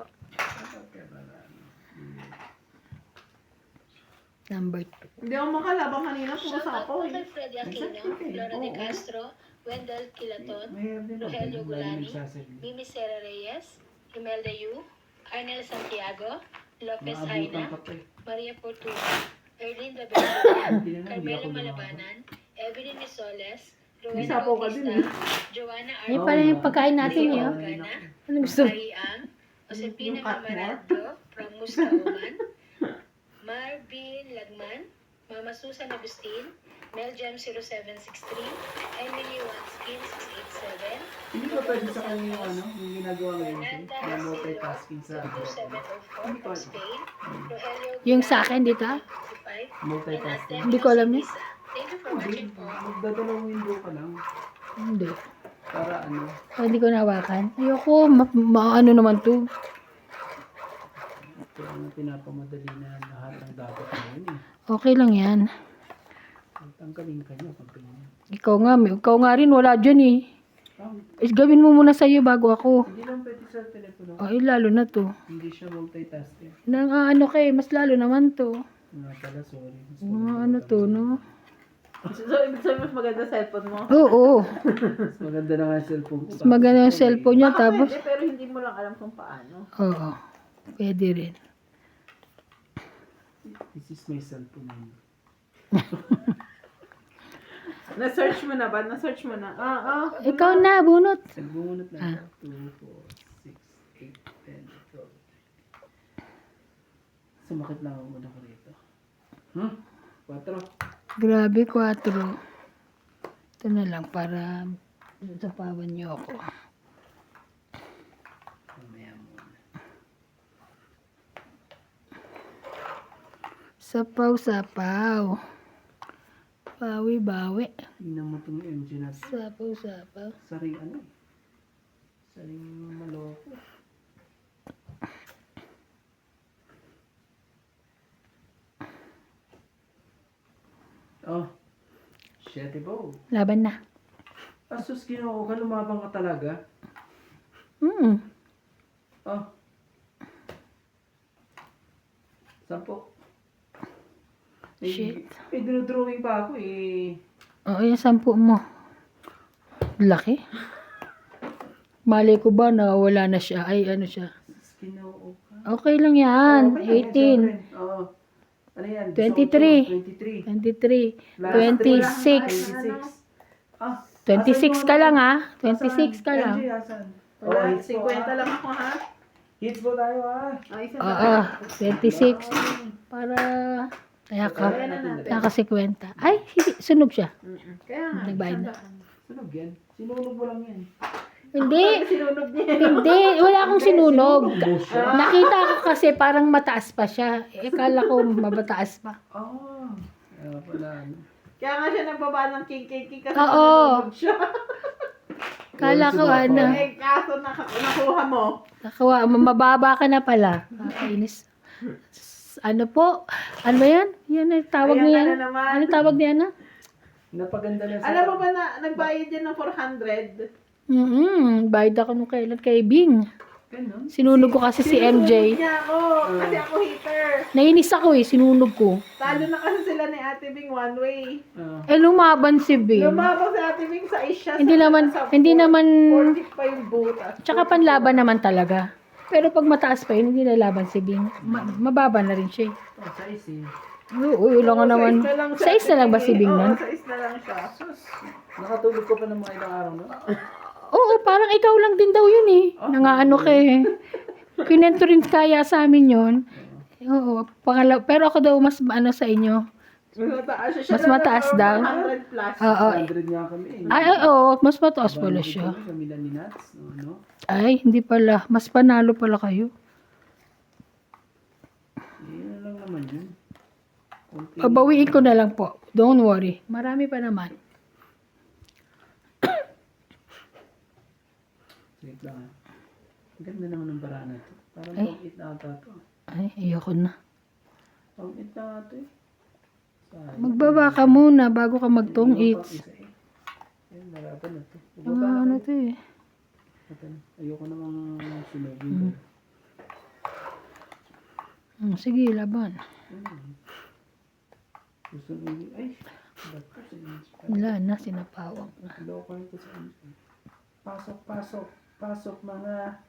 Number 2. Hindi ako makalabang kanina. Puro Shout sa out po ako kay eh. Freddy Aquino, Flora de Castro, Wendell Kilaton, Mayroon din ako. Rogelio Gulani, Nagsasabi. Mimi Sera Reyes, Imelda Yu, Arnel Santiago, Lopez Maabutan Haina, ka pa eh. Maria Portuga, Erlin Rabello, Hindi na lang, hindi Carmelo ako Malabanan, Evelyn Misoles, May Rowena sapo ka din Bautista, eh. Joanna Ayun Oo pala yung nga. pagkain natin Rio eh. oh. Organa, Ano gusto? Mariang, Josepina Yung Catmore. Camarado from Muscauman, Marvin Lagman, Mama Susan Agustin, Mel Jam 0763, Emily Wanskin 687, Hindi ba pwede sa kanya yung ano, yung ginagawa ngayon siya? Fernanda Yung Hasilo multitasking sa 2704 from Spain, Rogelio Yung sa akin dito? 55, multitasking. Hindi ko alam yun. Thank you for Hindi, watching po. magdadalawang window ka lang. Hindi. Para ano, Oh, hindi ko nahawakan. Ayoko. Ano naman to? ito ang pinapamadali na lahat ng dapat ngayon eh. Okay lang yan. Tanggalin ka niya pag ganyan. Ikaw nga rin. Wala dyan eh. Ah, Gawin mo muna sa'yo bago ako. hindi lang pwede sa telepono. Ay, lalo na to. Hindi siya multitasking. Nang ano kay, mas lalo naman to. Nga pala, sorry. Mas Ano to, no? So, ibig sabihin mas maganda cellphone mo. Oo. Mas maganda na nga yung cellphone ko. Mas maganda yung cellphone niya, Baka tapos... pwede, pero hindi mo lang alam kung paano. Oo. Pwede rin. This is my cellphone. Na-search mo na ba? Na-search mo na? Ikaw na, bunot. Nagbumunot na Ah. ako. 2, 4, 6, 8, 10, 12. Sumakit lang ako muna ko rito. 4. Grabe, 4. Ito na lang para sapawan niyo ako. Mamaya muna. Sapaw-sapaw. Bawi-bawi. Tingnan mo itong MG na Sapaw-sapaw. saring ano eh. Saring maloko. Oh. Shit, bo. Laban na. Asus, ginoo ka, lumabang ka talaga. Mm. Oh. 10. Shit. Dinodrawing pa ako eh. Oo, yung 10 mo. Laki. Mali ko ba na wala na siya? Ay, ano siya? Ginoo ka. Okay lang yan. Okay lang, 18. siyempre. Oo. Ano yan? 23. 23. 23. Last 26. 26. Ah, 26 ka lang ah. 26 ka lang. MJ, asan? Wala, Oh, hits po, 50 ah. lang ako ha. Hits po tayo ah. Ay, isa Oo, 26. Para kaya ka. Kaya ka 50. Ay, hindi. Sunog siya. Kaya nga, Nagbayad na. isang daan. Sunog yan. Sinunog mo lang yan. Hindi. Sinunog niya. Hindi. Wala akong sinunog. Sinunog siya. Nakita ko kasi parang mataas pa siya. Kala ko mabataas pa. Ah, kaya pala. Ano. Kaya nga siya nagbaba ng king kasi Oo. sinunog siya. Kala ko ano. Eh, kaso nakuha mo. Nakawa, mababa ka na pala. Nakakainis. Ano po? Ano ba yan? Yan ang tawag Ayan niya. ka na naman. Ano tawag niya na? Napaganda na Alam mo ba na nagbayad yan ng 400? Bayad ako nung kailan kay Bing. Ganun. Sinunog ko kasi si MJ. Sinunog niya ako. Kasi ako hater. Nainis ako sinunog ko. Talo na kasi sila ni Ate Bing one way. Ah, Lumaban si Bing. Lumabang si Ate Bing sa isya. Hindi naman, 40 pa yung butas. tsaka panlaban naman talaga. Pero pag mataas pa yun, hindi nalaban si Bing. Mababa na rin siya. oh, size eh. Uy, wala nga naman. Size na lang ba si Bing nun? Oo, size na lang siya. Nakatulog ko pa ng mga ilang araw, no? Oo, parang ikaw lang din daw yun eh. Nangaano ka eh. Kinento rin kaya sa amin yun. Oo, pero ako daw mas ano sa inyo. Mas mataas siya. Mas mataas daw. 100 plus. Oo. 100 nga kami eh. Ay, oo, mas mataas pala siya. Kami lang ni Nats, no? Ay, hindi pala. Mas panalo pala kayo. Yun lang naman yun. Konti. Babawiin ko na lang po. Don't worry. Marami pa naman. Wait lang ah. Ang ganda naman ng barana to. Parang Ay. pang-it na ata to. Ay, ayoko na. Pang-it na ata eh. Sayang. Magbaba ka muna bago ka magtong Ayoko eats. pang isa eh. Ayun, narapan na to. Mga Baba na ano kayo. to eh. Ayoko namang sunugin. Sige, laban. Gusto nyo ay, ba't po sa inyo? Wala na, sinapawang na. Loko ko sa inyo. Pasok, pasok, pasok mga.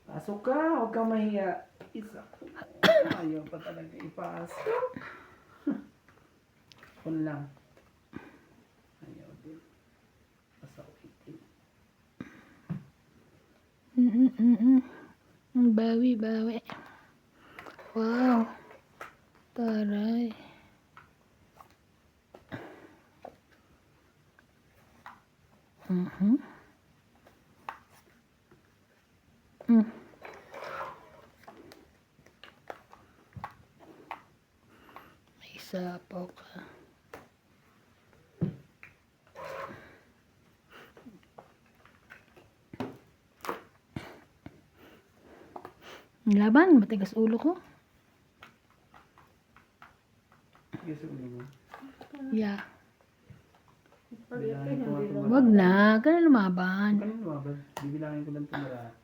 Pasok ka, huwag kang mahiya. Isa. Ayaw pa talaga ipasok. Kun lang. Ayaw din. Pasok itin. Bawi, bawi. Wow. Taray. May sapaw ka. Laban, matigas ulo ko. Gusto mo mo. Yeah. Bilangin ko nga ito. Wag na, ganun lumaban. Kanino ba? Bibilangin ko lang ito marami.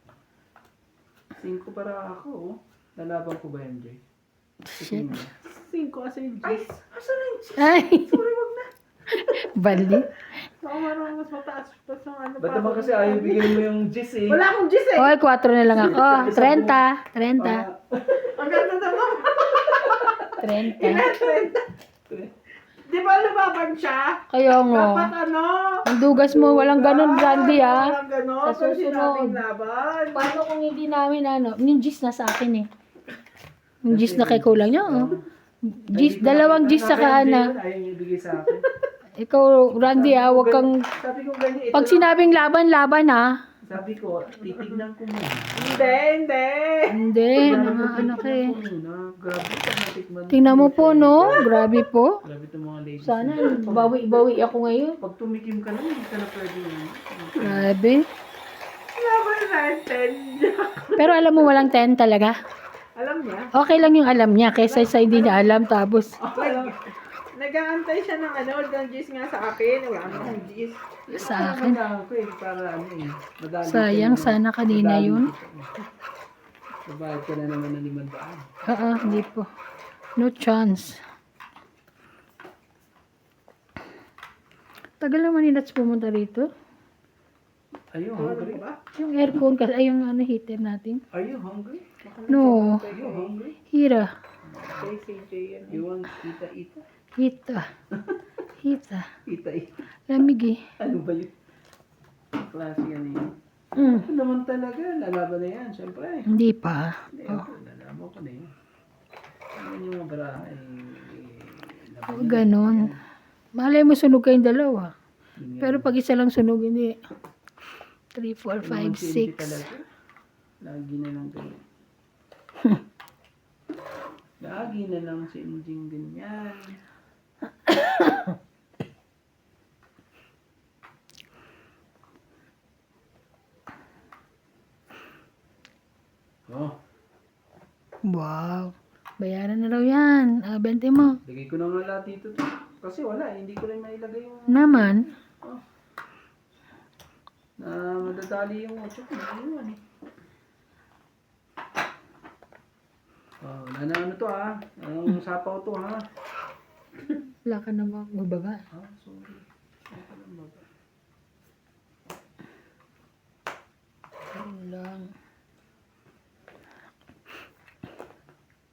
5 para ako, oh. Lalaban ko ba, MJ? Shit. 5 kasi yung Ay! Asan na yung cheese? Ay, Sorry, wag na. bali. Baka marang mas mataas pa sa ano. Ba't naman kasi ayaw bigyan mo yung gis eh? Wala akong G's eh. Oy, 4 na lang ako. 30. 30. Ang ganda naman. 30. Di ba lumaban siya? Kaya nga. Dapat ano? Ang dugas mo, walang ganun, Brandy ah. Walang ganon. Sa Sa susunod. sinabing laban. Paano kung hindi namin ano? Yung gis na sa akin eh. Yung gis na kay kulang niya oh. Gis, dalawang gis sa kaana. Ayaw niya ibigay sa akin. Ikaw, Randy ah, wag kang... Sabi ko ganyan, ito Pag sinabing laban, laban ah. sabi ko, titignan ko muna. Hindi. Hindi, ano ka eh. Titignan ko muna. Grabe, pag natikman. Tingnan mo po no, grabe po. Grabe itong mga ladies. Sana bawi-bawi ako ngayon. Pag tumikim ka lang, hindi ka na pwede yun. Grabe. Laban natin. Pero alam mo walang 10 talaga. Alam niya? Okay lang yung alam niya kaysa sa hindi niya alam tapos Nag-aantay siya ng ano, ng G's nga sa akin. Wala naman akong G's. sa akin. Ako eh, para ano eh. madali Sayang, ka sana kanina madali yun. kita. Babayad ka na naman ng 500. Hindi po. No chance. Tagal naman ni Nats pumunta rito. Are you Ano hungry? ba? Yung aircon kasi, ay yung ano, heater natin. Are you hungry? No, Are you hungry? hira. Kay CJ yan. You want ita? Hita. Hita. Ita. Lamig eh. Ano ba yun? Klase yan yun. Mm. Ano naman talaga? Lalaban na yan, syempre. Hindi pa. Hindi ako, lalaban ko na yun. Ano yung mga baraha eh. Ganon. Malay mo sunog kayong dalawa. Yun nga. Pero pag isa lang sunog, hindi. 3, 4, Naman 5, si MJ 6. talaga. Lagi na lang ganyan. Lagi na lang si MJ ganyan. Oh, Wow. Bayaran na raw yan. 20 mo. lagay ko na nga lahat dito. Kasi wala, hindi ko rin mailagay yung Naman. na madadali yung 8 ko. Hindi yun eh. Oh, wala na ano to ha. Ang sapaw to ha. Wala ka na magbaba. Ah, sorry. Saka lang baba. Yun lang.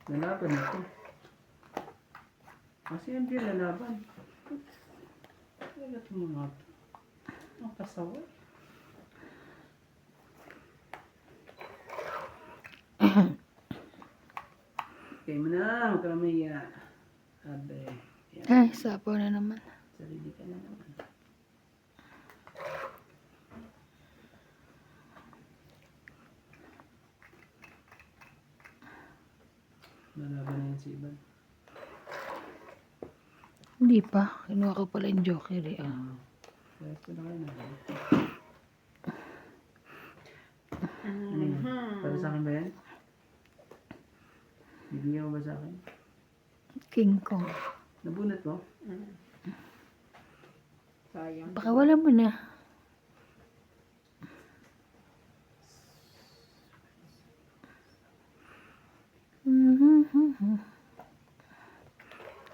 Lalaban ito. Kasi hindi lalaban. Wala ito mga ito. Ang kasawa. Okay mo na. Huwag ka na mahiya. Abe. Yan. Ay, sapaw na naman. Sarili ka na naman. Lalaban na yan si Iban. Hindi pa. Kinuha ko pala yung joker eh. Kaya ito na kayo na. Ano yun? Para sa akin ba yan? Bibigyan mo ba sa akin? King Kong. Nabunot mo? Sayang. Baka wala mo na.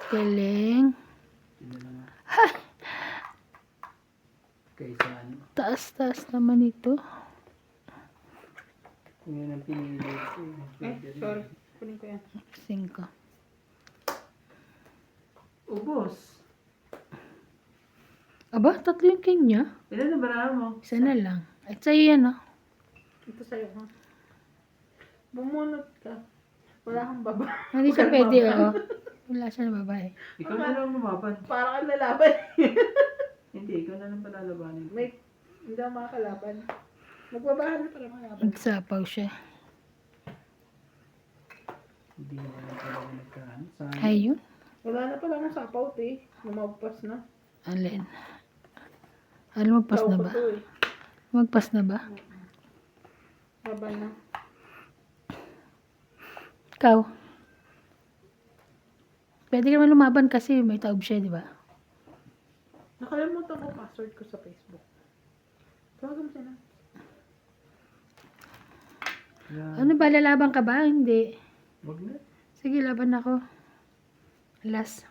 Galing. Yun na lang nga. Kaysa ano? Taas-taas naman ito. Kung yan ang pinili ko. Pwede rin. Sorry. Kunin ko yan. 5. Ubos. Aba, 3 yung king niya. Ilan na barahan mo? Isa na lang. At sa'yo yan, oh. Ito sa'yo, ha? Bumunot ka. Wala kang baba. Hindi siya pwede, oh. Wala siya na babae. Ikaw na lang lumaban. Para kang lalaban. Hindi, ikaw na lang palalabanin. Hindi ako makakalaban. Magbabahan na para malaban. Nagsapaw siya. Hindi na lang talaga nagkaan. Sayang. Ayun. Wala na pala ng sapaw, te. Lumagpas na. Alin. Alam, magpas na Tao ko ba? to, eh. Magpas na ba? Laban na. Ikaw. Pwede ka naman lumaban kasi may taob siya, di ba? Nakalimutan ko password ko sa Facebook. Tawagan mo siya na. Yan. Ano ba, lalaban ka ba? Hindi. Wag na. Sige, laban ako. Last.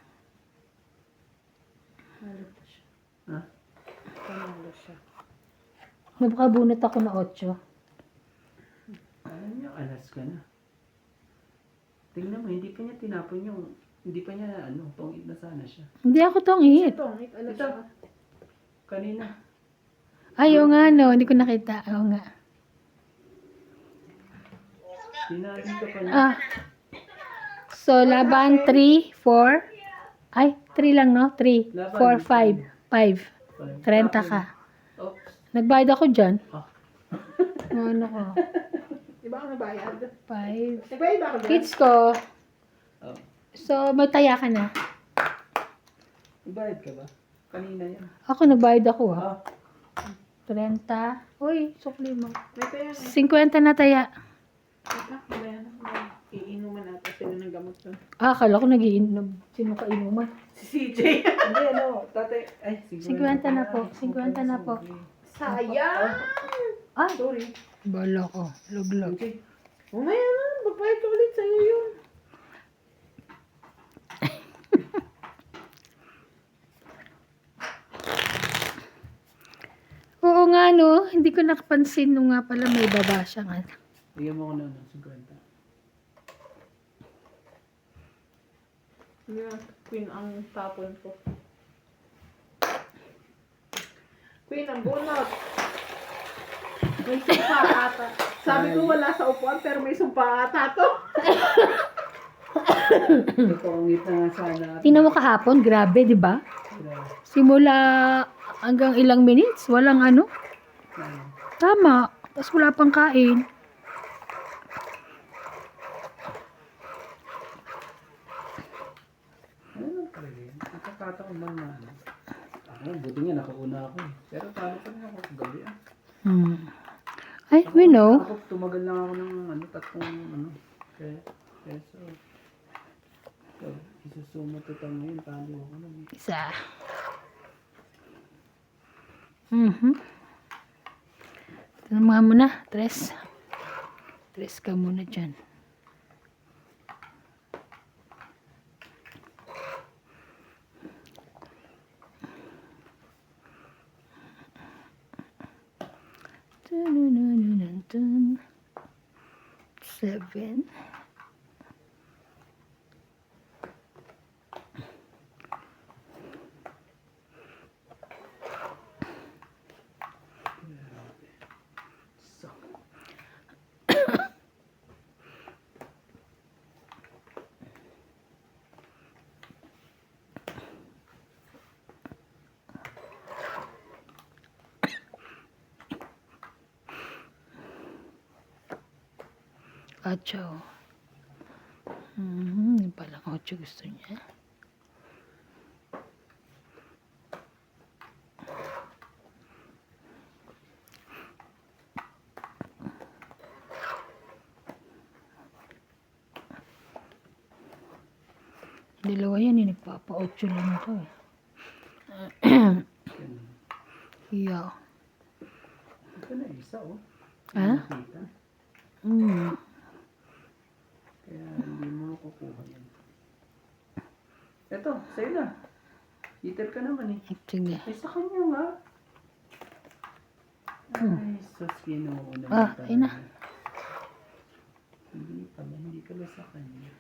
Nalo pa siya. Ha? Panalo siya. Nabukabunot ako na 8. Alam niya, alas ka na. Tingnan mo, hindi pa niya tinapon yung... Hindi pa niya, tongit na sana siya. Hindi ako tongit. Ito, alas Ito. siya. Kanina. Ay, oo nga, no. Hindi ko nakita. Oo nga. Tinapon ka pa niya. Ah. So, laban 3, 4. Ay, 3 lang, no? 3, Laban. 4, 5. 5. 30 ka. Oops. Nagbayad ako dyan. Ah. Ano ko? Di ba ako nabayad? 5. Nagbayad ako dyan? Kids ko. Oh. So, may taya ka na. Ibayad ka ba? Kanina yan. Ako, nagbayad ako, ha? Ah. 30. Uy, sukli mo. May tayo na. 50 na taya. Wala na. Iinuman natin sila ng gamot doon. Ah, akala ko nagiinom. Sino ka inuman? Si CJ. Hindi, tatay. Ay, 50 na po. 50 na po. Sayang! Ah, Sorry. bala ko. Luglag. Okay. Umaya na. Babayad ka ulit sa'yo yun. Oo nga, no. Hindi ko nakapansin nung nga pala may baba siya nga. Bigyan mo ko na 50. Yeah, Queen ang tapon ko. Queen ang bunot. May sumpa ata. Sabi ko wala sa upuan pero may sumpa ata to. Ito ang ngit na nga sana. Tingnan mo kahapon, grabe, di ba? Grabe. Simula hanggang ilang minutes, walang ano. Ano? Tama. Tapos wala pang kain. Ano lang talaga yun? Nakakataon lang na ano. Ako, buti nga nakauna ako eh. Pero talo pa rin ako sa gabi ah. Ay, we know. Ako, tumagal lang ako ng ano, tatlong ano. Peso. So, isusuma to ngayon, talo ako lang. Isa. Ito na mga muna. Tres. Tres ka muna dyan. Dun. 7. So, Ocho. Yung palang ocho gusto niya. Dalawa yan, nagpapa-ocho lang ako eh. yan. Yeah. Ito na isa oh. Ha? Nakita. Kaya hindi mo kukuha yan. Ito, sa'yo na. Eater ka naman eh. Sige. Ay, sa kanya nga. Ay, sus, kinuuna mo Ah, talaga. ayun na. Hindi pala sa kanya.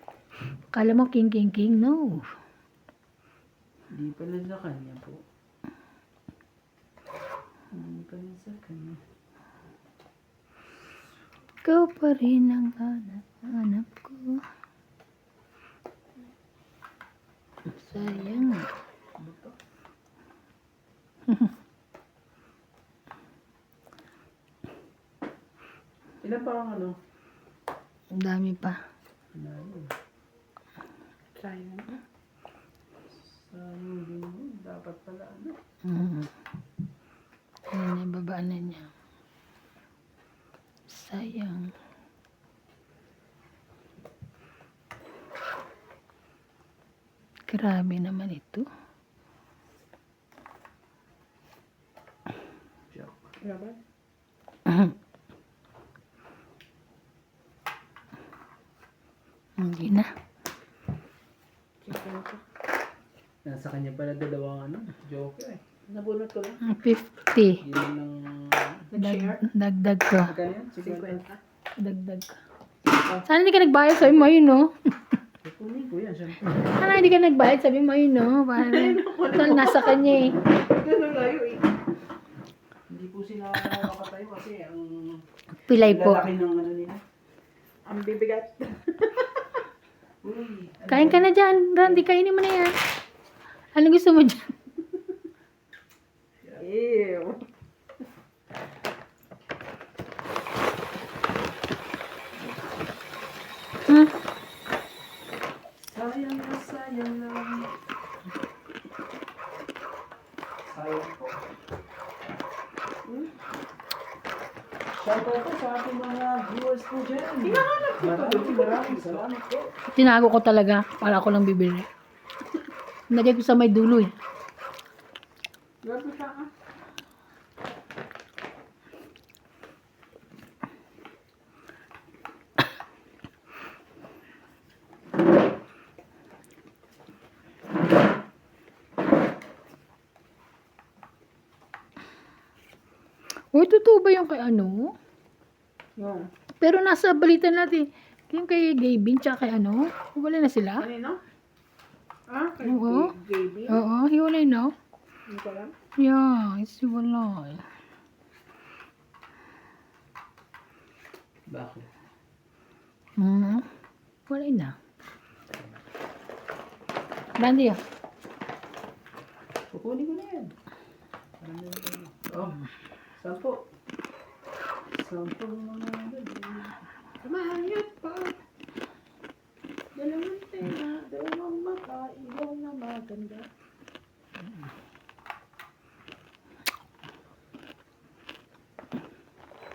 Kala mo king. No. Hindi pala sa kanya po. Hindi pala sa kanya. Ikaw pa rin ang hanap ko. Sayang. Ano to? Ilan pa ang ano? Ang dami pa. Ano? Sayang. Sayang din mo. Dapat pala ano? Ayan na, babaan na niya. Sayang. Grabe naman ito. Joke. Grabe. Hindi na. Chicken ko. Nasa kanya pala dalawang ano? Joke eh. Nabunot ko lang. 50. Hindi lang... Nag-share. Dagdag ko. Magkano yan? 50. Dagdag ko. Sana hindi ka nagbayad, sabi mo yun, no? Kukunin ko yan, syempre. Sana hindi ka nagbayad, sabi mo yun, no? Para nasa kanya eh. Ganun layo eh. Hindi po sila makatayo kasi ang Pilay po. lalaki ng ano nila. Ang bibigat. Uy, Kain ka na dyan, Randy, kainin mo na yan. Anong gusto mo dyan? Ew. Ha? sayang na sayang lang. Sayang po. Shoutout po sa ating mga viewers po dyan. Maraming salamat po. Tinago ko talaga para ako lang bibili. Nagay ko sa may dulo eh. Grabe ka ah. Uy, totoo ba yung kay ano? Yung. Pero nasa balita natin, yung kay Gavin, tsaka kay ano? Wala na sila? Kanino? Ah, kay Oo. JB? Oo, hiwalay na. Hindi ko alam. Yeah, it's hiwalay. Bakit? Walay na. Randy, Kukunin ko na yan. Oh, 10. 10 mga gabi. Kumayat pa. Dalawang tenga, dalawang mata, ilaw na maganda.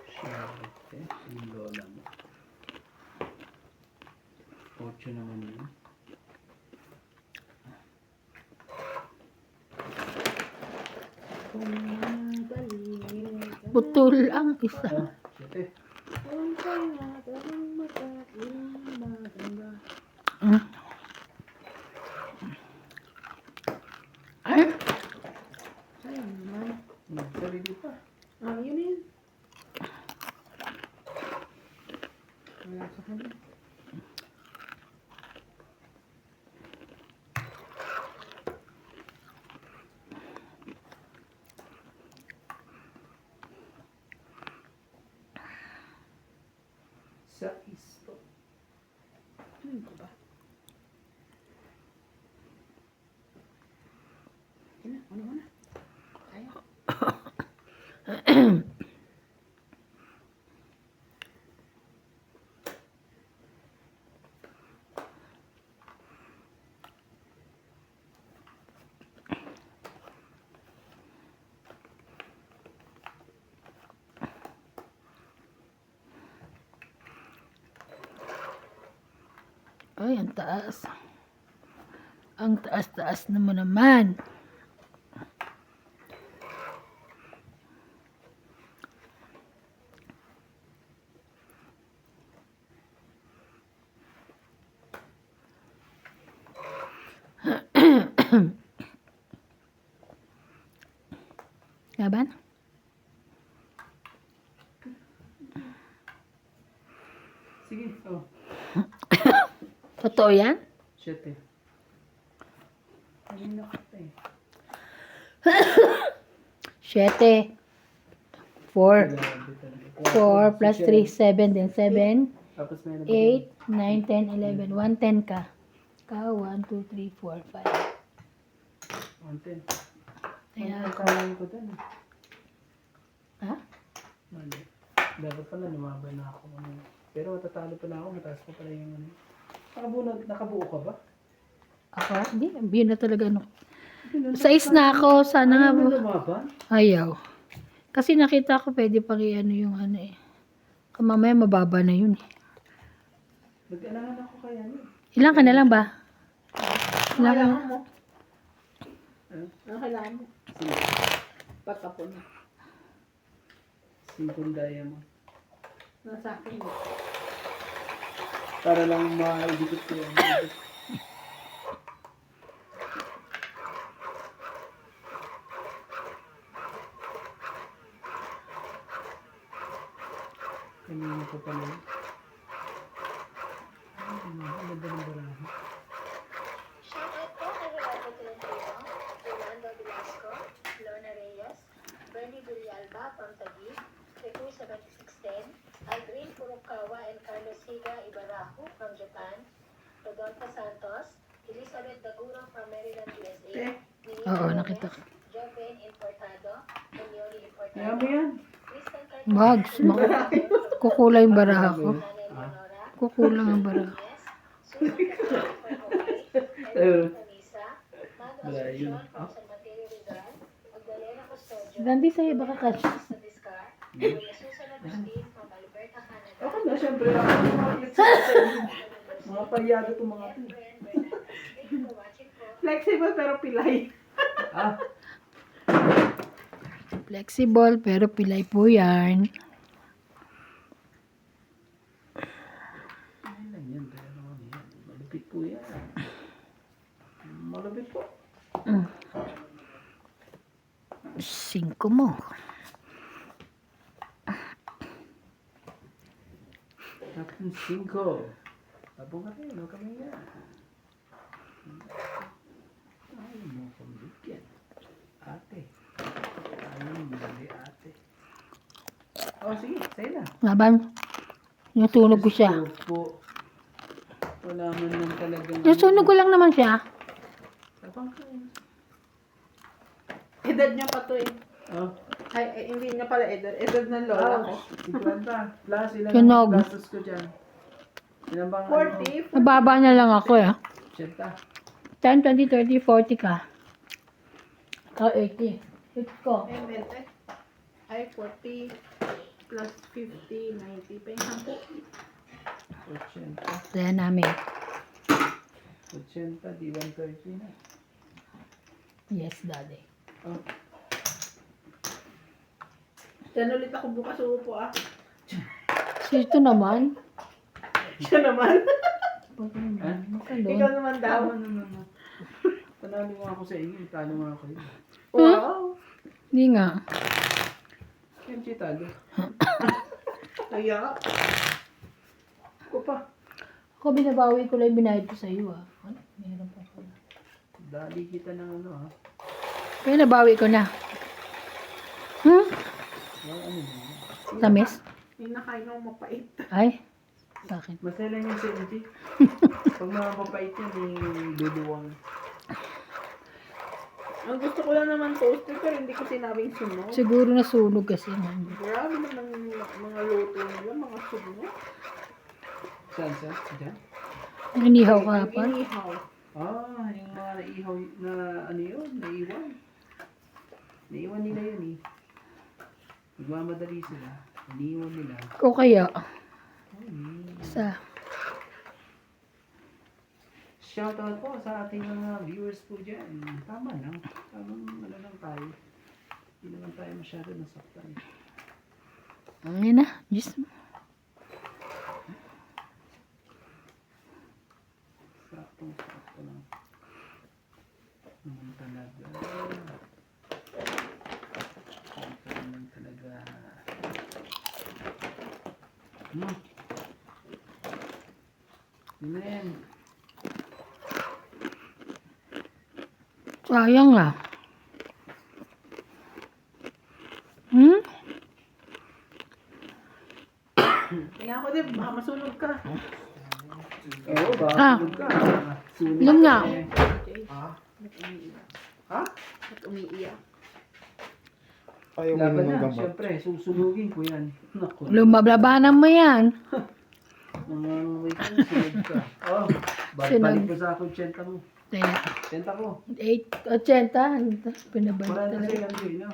Siyempre, yung lola mo. 8 naman yun. Putol ang isa. Ah, 7. Dalawang tenga, dalawang mata, ilaw na maganda. Mm. Ay, Sayang naman. Sarili pa. Ah, yun yun. Wala sa kanya. Sa isto. Ano ko ba? Yun na, ano na? Kaya. ay, ang taas. Ang taas-taas naman. Laban? Sige, oh. Totoo yan? 7. Ayun na kita eh. 7. 4. Grabe talaga. 4 plus 3, 7 din. 7, Tapos may 8, 9, 10, 11. 110 ka. Ka, 1, 2, 3, 4, 5. 110. Kaya Ang ako. kalan ko dun. Ha? Mali. Dapat pala lumaban na ako. Pero matatalo pala ako. Mataas ko pala yung ano. Nakabuo ka ba? Ako? Hindi. Biyo na talaga ano. 6 na ako. Sana nga Ayaw mo po. lumaban? Ayaw. Kasi nakita ko pwede pang i-ano yung ano eh. Mamaya mababa na yun eh. Nag-alangan ako kaya niya. Ilan ka na lang ba? Ilan ka na? Kailangan mo. Ano? Ang kailangan mo. Patapon na. Simple diamond. Nasa akin. Para lang maidikit ko yan. Kanina pa pala yun. Ano ba ng baraha? Shoutout po kay Gerardo Tolentino, Rolando Velasco, Lorna Reyes, Bernie Villalba from Taguig, Riku 7610, Aldrin Furukawa and Carlos Higa Ibarajo from Japan, Rodolfo Santos, Elizabeth Daguro from Maryland, USA, Nina Oo, Gomez, nakita ko. Joven Importado, and Yoli Kaya Importado, mo yan? Kristen Wag, kukulang yung baraha ko. Nanay Leonora, Kukulang ang baraha. Susan Castillo from Hawaii, Ayun. Edwin Camisa, Mado Wala yun. Asuncion from San Mateo Rizal, Magdalena Custodio, Gandhi sa'yo baka cash. sa Discar, Maria Susan Agustin from Alberta, Canada, Ako na, syempre ako yung mga mga palyado itong mga ito. Efren Bernal. Thank you for watching po. Flexible pero pilay. Ah, Flexible pero pilay po yan. ano lang yan, pero naman yan. Malupit po yan. Malupit po. 5 mo. Tapos 5. Tapos ka rin, huwag kami yan. Ayaw mo kong bigyan. Ate. Ayaw mo bigyan ate. Oh, sige, sa'yo na. Laban. Nasunog ko siya. Opo. Wala man lang talagang... Nasunog ko lang naman siya. Tapang ka. Edad niya pa to eh. Oh, Ay, hindi na pala edad. Edad ng lola ko. 50. Plus, ilan Tunog. ang gastos ko dyan? Ilan bang 40. Mababa na lang ako eh. 80. 10, 20, 30, 40 ka. Ikaw 80. Ito ko. Ay, 40 plus 50, 90. Pa yung 80. Kaya namin. 80, di 130 na. Yes, daddy. Oh, Yan ulit ako bukas uupo ah. Sito naman. Siya naman. Ha? Ikaw naman daw. No. Panalo mo ako sa inyo, talo mo ako yun. Wow. Hindi nga. Yan siya talo. Kaya. Ko pa. Ako binabawi ko lang yung binayad ko sa iyo ah. Ano? Meron pa ko. Dali kita ng ano ha. Kaya nabawi ko na. Hmm? Ano mo? Tamis? May nakain ng mapait. Ay. Sa akin. Masaya lang yung 70. Pag mga mapait yan, duduwang. Ang gusto ko lang naman toaster pero hindi ko sinabing sunog. Siguro nasunog kasi. Grabe naman yung mga luto nila, mga sunog. Saan? Diyan? Inihaw ka pa. Inihaw. Ah, yung mga naihaw na ano yun, naiwan. Naiwan nila yun eh. Nagmamadali sila. Iniwan nila. O kaya. Hmm. Sa. Shoutout po sa ating mga viewers po dyan. Tama lang. Tamang ano lang tayo. Hindi naman tayo masyado nasaktan. Yan na. Diyos mo. Sakto lang. Naman talaga. Sakto naman talaga. Yun na yan. Sayang ah. Hmm? Kaya ako din, baka masunog ka. Oo, baka Ah. tulog ka. Sunog Alam nga. ka eh. Ha? Ba't umiiyak? Ha? Ba't umiiyak? Ayaw ko Laban ng na, gamot. syempre, susunugin ko yan. Naku. Lumablabanan mo yan. Wait lang, sunod ka. Oh, Sunod. balik ko sa 80 mo. Kaya. 80 ko. 80. Pinabalik 40 talaga. seconds yun, no?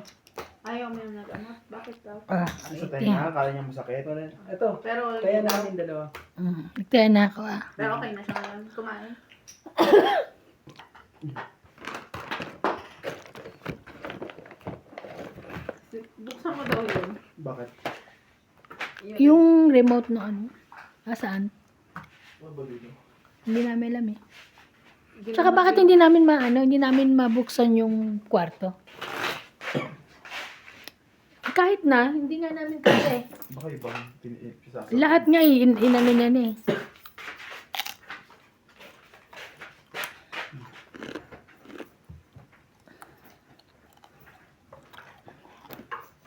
Ayaw mo yung nag-ano? Bakit daw? Ah. Sa tenga, kala niya masakit. Ito, Pero, kaya namin dalawa. Nagtaya na ako ah. pero okay na siya ngayon. Kumain. Buksan mo daw yun. Bakit? Yung remote na ano. Saan? Mabalito. Hindi namin alam eh. Tsaka bakit hindi namin hindi namin mabuksan yung kwarto? Kahit na, hindi nga namin kasi. Baka ibang pinipisa. Lahat nga inano na eh.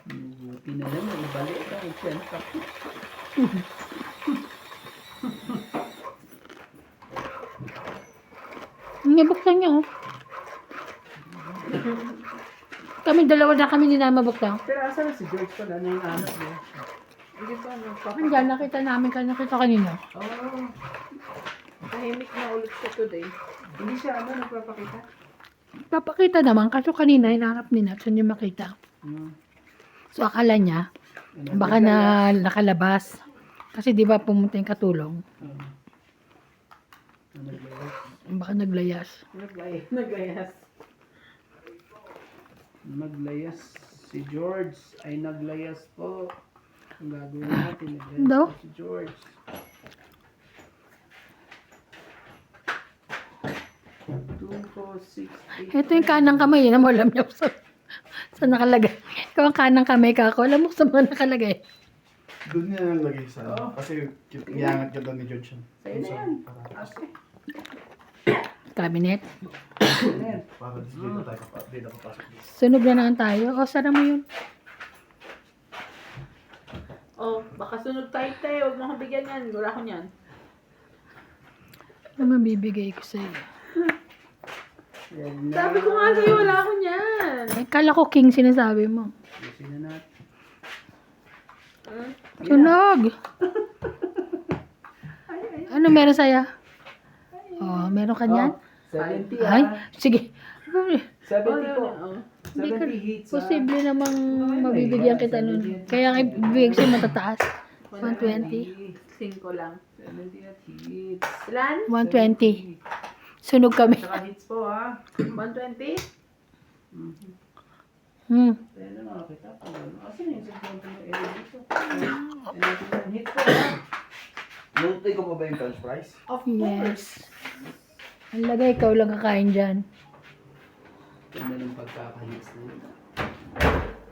Buti na lang, ibalik ka, 80. Nabuksan niya oh. Kami dalawa na kami hindi namin mabuksan. Pero asan na si George pala na yung anak niya? Hindi pa Andiyan, nakita namin nakita kanina. Oh, Tahimik na ulit siya today. hindi siya nagpapakita. Papakita naman, kaso kanina hinahanap nila, saan niya makita. Hmm. So akala niya, baka na nakalabas. Kasi di ba pumunta yung katulong, baka naglayas. Naglayas. Naglayas. Si George ay naglayas po. Ang gagawin natin, naglayas Daw? po si George. Ito yung kanang kamay, yun ang alam niya sa nakalagay. Ikaw ang kanang kamay ka ako, alam mo sa mga nakalagay. Doon niya nalagay sa kasi iangat ka doon ni George. Sa'yo na yan. Cabinet. Para dito tayo papasok. Sunog na naman tayo. O, sara mo yun. Oh, baka sunod tayo tayo. Huwag mo akong bigyan yan. Wala ko yan. Ano mabibigay ko sa'yo? Yan na. Sabi ko nga sa'yo, wala ko yan. yan? Eh, kala ko king sinasabi mo. Ayusin na natin. Sunog! Ay, ay. Ano meron sa'yo? Oh, meron ka niyan? 70 Ay, ah. sige. 70 po. Oh. Hindi ka, 70 hits ah. posible namang Ay, mabibigyan my God, kita nun. 70. Kaya ibigay ko sa'yo matataas. 120. 5 lang. 70 at hits. Ilan? 120. Sunog kami. Saka hits po ah. 120? Kaya na nakakita po. Asan yung 50 mo dito? Ayan natin yung hits po ah. Lutoy ko pa ba yung french fries? Of course. Yes. Ang lagay, ikaw lang kakain dyan. Ganda ng pagkaka-hits na yun.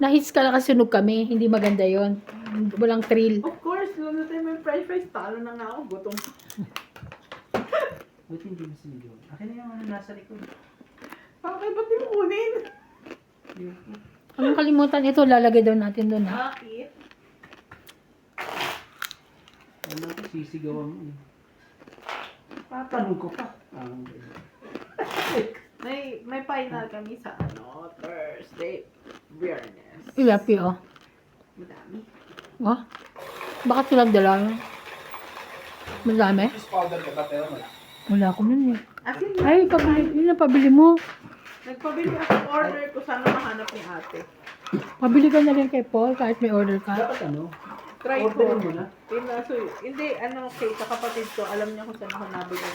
Nahits ka lang kasi sunog kami. Hindi maganda yon. Walang thrill. Of course, lalo tayo may french fries. Talo na nga ako. Gutom. Buti hindi mo sinigyan. Akin na yung ano nasa likod. Bakit ba't di mo kunin? Yun po. Anong kalimutan? Ito, lalagay daw natin doon. Ha? Bakit? Ano ko sisigawan mo eh. Tatanong ko pa. May final kami sa Thursday. Fairness. Ilapi, oh. Madami. Oh? Bakit silang dala? Madami? Cheese powder ka ba, pero Wala ko nun eh. Asin, Ay, pabili. Yun ang pabili mo. nagpabili ako ng order ko. Sana mahanap ni ate. Pabili ka na rin kay Paul kahit may order ka. Dapat ano? Try ko. Orderin mo na. Pinaso, hindi, kay sa kapatid ko, alam niya kung saan ako nabili.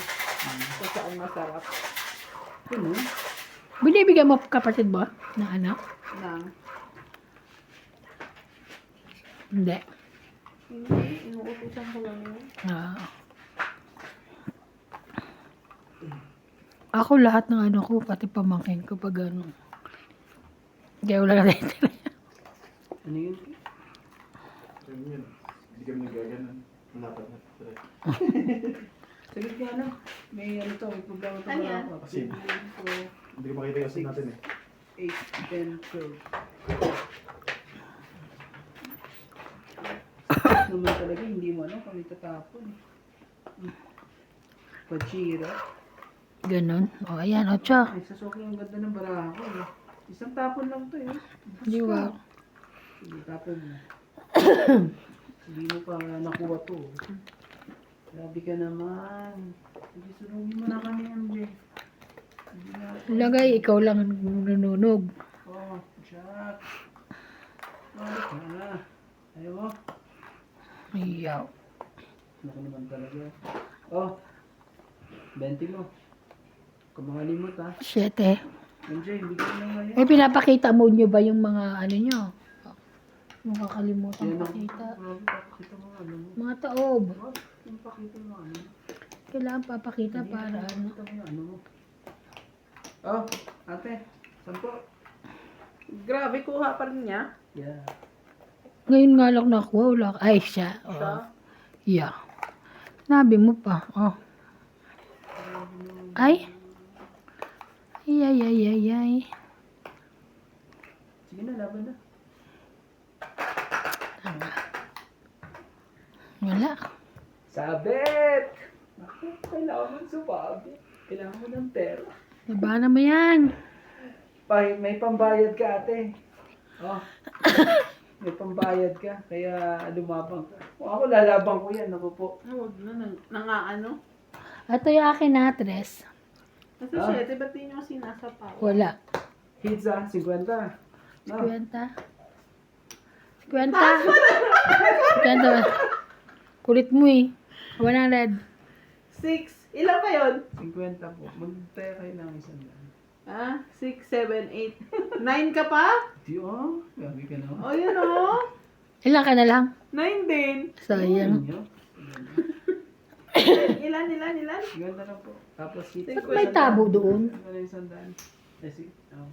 Kung saan masarap. Ganun. Binibigyan mo kapatid ba? Na anak? Nang, Hindi. hindi, inuutusan ko lang yun. Ah. Ako lahat ng ano ko, pati pamangkin ko pag ano. Kaya wala na tayo. Ano yun? Yun. Hindi kami nagaganan. Malapat na. Sagot nga lang. May ano to, may programa to. Ano yan? Kasi hindi ko makita yung asin natin eh. 8, 10, 12. Naman talaga, hindi mo ano, kami tatapon. Pachira. Ganon. O, ayan, o, tsa. Ay, sa soki ang ganda ng baraha ko eh. Isang tapon lang to eh. Di ba? Sige, tapon mo. Hindi mo pa nakuha to. Grabe ka naman. Sige, sunugin mo na kami yan, Jay. Hindi na ako. Lagay, ikaw lang nanunog. Oh, Jack. Balik na. Ayaw mo. Iyaw. Naku naman talaga. Oh, 20 mo. Kung makalimot ha. 7. Jay, hindi ko na ngayon. Eh, pinapakita mo nyo ba yung mga ano nyo? Yung kakalimutan Yan ang pakita. grabe, papakita mo ano mo. Mga taob. Oh, yung pakita mo ano. Kailangan papakita Hindi, para ano. pakita mo yung ano mo. Oh, ate. 10. Grabe, kuha pa rin niya. Yeah. Ngayon nga lang nakuha. Wala. Ay, siya. Siya. Oh. Yeah. Nabi mo pa. Oh. Ay. Ay, ay, ay, ay, ay. Sige na, laban na. Wala. Sabit! Naku, kailangan mo sumabit. Kailangan mo ng pera. Labanan mo yan. May pambayad ka, ate. Oh. May pambayad ka, kaya lumabang ka. Kung ako, lalabang ko yan. Naku po. Huwag na, nangaano. Ito yung akin na tres. Nasa 7, ba't di nyo sinasapaw? Wala. Hits ah, 50. No. 50. 50. 50. Kulit mo eh. 100. 6. Ilan pa yun? 50 po. Magtaya kayo ng isang daan. Ah, 6, 7, 8. 9 ka pa? Di oh, gabi ka na. O, yun o. Ilan ka na lang? 9 din. Sayang. Ilan? Ganda lang po. Tapos hits. Ba't may tabo doon? Ano na isang daan? Sige. Oh.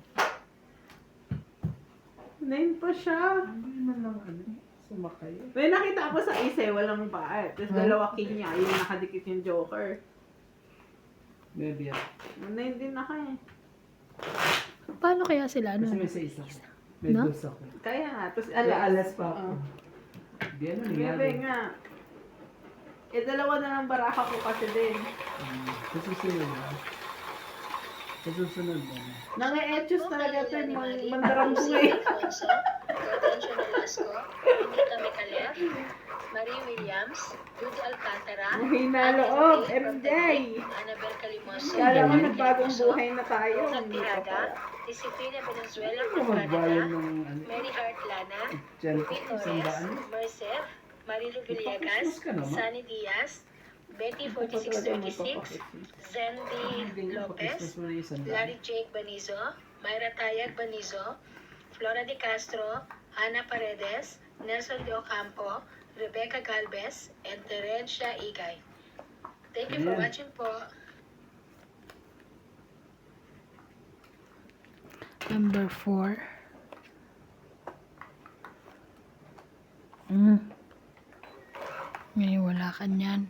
9 pa siya. Hindi man lang ano. Sumakay. May nakita ako sa isa, walang paa. Tapos dalawa king niya, yung nakadikit yung Joker. Maybe ah. 9 din na eh. Paano kaya sila? Kasi Ano? may sa isa ko. May No? dos ako. Kaya nga, tapos Alas pa ako. Oh. Di ano Grabe nangyari. nga. Eh, dalawa na lang baraka ko kasi din. Kasi sila na. Sa susunod na. Nang-e-etchos talaga ito yung Mali, mandarang Jose buhay. Alfonso, Gaudencio Nolasco, Anita Micalef, Marie Williams, Judy Alcantara, Mahina Ana loob, Rosel MJ. Portagig, Annabel Calimoso, Kala ko Annabel nagbagong Calimoso, buhay na tayo. Rona Hindi pa Tirada, pala. Josefina Valenzuela Ano from magbayan Canada, ng ano? Mary Hart Lana, Diyan, Ruby Torres, sandaan. Merced, Marilu Villegas, Ipapasmas ka naman. Sunny Diaz, Betty 4636, Zendy Lopez, Ipapakrismas mo na yung sandaan. Larry Jake Banizo, Myra Tayag Banizo, Flora de Castro, Ana Paredes, Nelson de Ocampo, Rebecca Galvez, and Terencia Igay. Thank you for Ayan. watching po. Number 4. Ngayon wala ka niyan.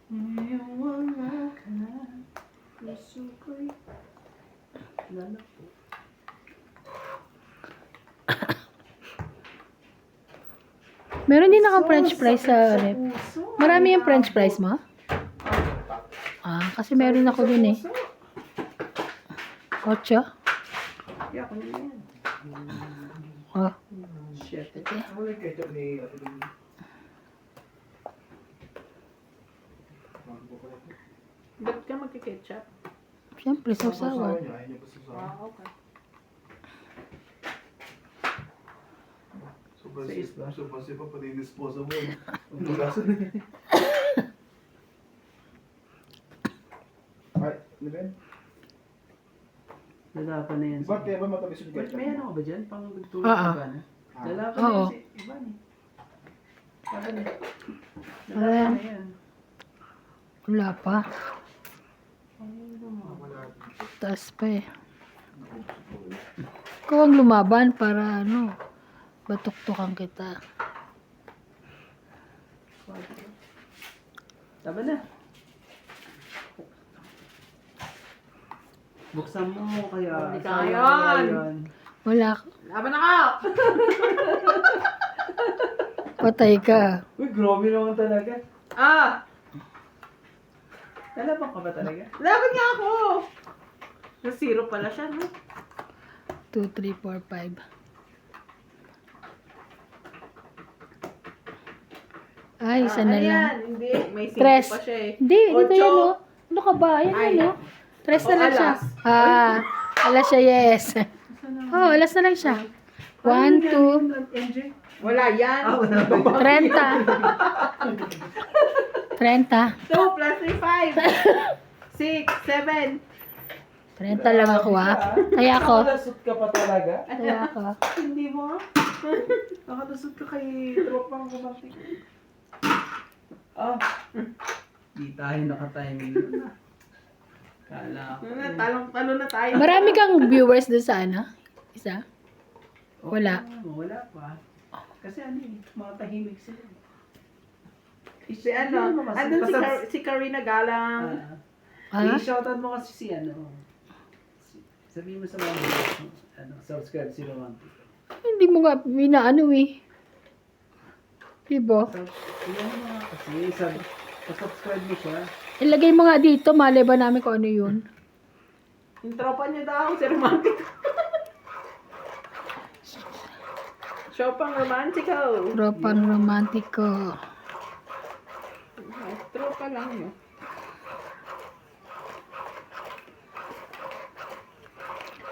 Ngayong wala ka na, puso ko'y lalako. Meron din ako french fries sa rep. Marami yung french fries mo? Kasi meron ako dun eh. 8. Yeah, kunin mo yan. Oh. Shit. Ano yung ketchup ni Ate Lulu? Ba't ka magkiketchup? Siyempre, Sa sausawan. niya, ayaw niya pa sa Okay. Sobrang Sa isla? sobrang sipa pa din disposable. Ang bugasan na yan. Ay, ano ba yan? Lalapan na yan. Ba't kaya ba matamis yung Ba't ketchup? may ano ka ba dyan? Pang nagtulog Oo. ka ba na? Lalapan na Oo. yan si Ivan eh. Laban na. Ayan. Lalapan na yan. Wala pa. Wala. Taas pa eh. Ikaw ang lumaban para ano, batuktukan kita. Laban na. Buksan mo kaya. Hindi sayang kaya kaya yan. Wala. Laban na ka! Patay ka. Uy, grabe naman talaga. Lalaban ka ba talaga? Laban nga ako! Na zero pala siya, no? 2, 3, 4, 5. Ay, isa na Ano lang. yan? Hindi, may zero Tres. pa siya eh. Hindi, dito Ocho. yan oh. Ano ka ba? Yan Ay. yan oh. 3 na O, lang siya. alas. Alas siya, yes. Alas na lang siya. 1, 2, MJ? Wala yan. wala. 30. 30. 2 plus 3, 5. 6, 7. 30 lang ako Kaya ako. Nakalasot ka pa talaga? Kaya ako. Hindi mo ah. Nakalasot ka kay tropang kumantik. Di tayo naka-timing yun ah. Kala ko. Talong-talo na tayo. Marami kang viewers doon sa ano? Isa? Wala. Wala pa. Kasi ano eh, mga tahimik sila. Si ano, andun si Karina Galang. I-shoutout mo kasi si ano. Sabihin mo sa mga subscribe si Romantic. Hindi mo nga binaano eh. Diba? Iyan mo nga kasi, subscribe mo siya. Ilagay mo nga dito, malay ba namin kung ano yun. Yung tropa niya daw, si Romantic. Shopang Romantico. Tropang romantiko. Tropa lang yun.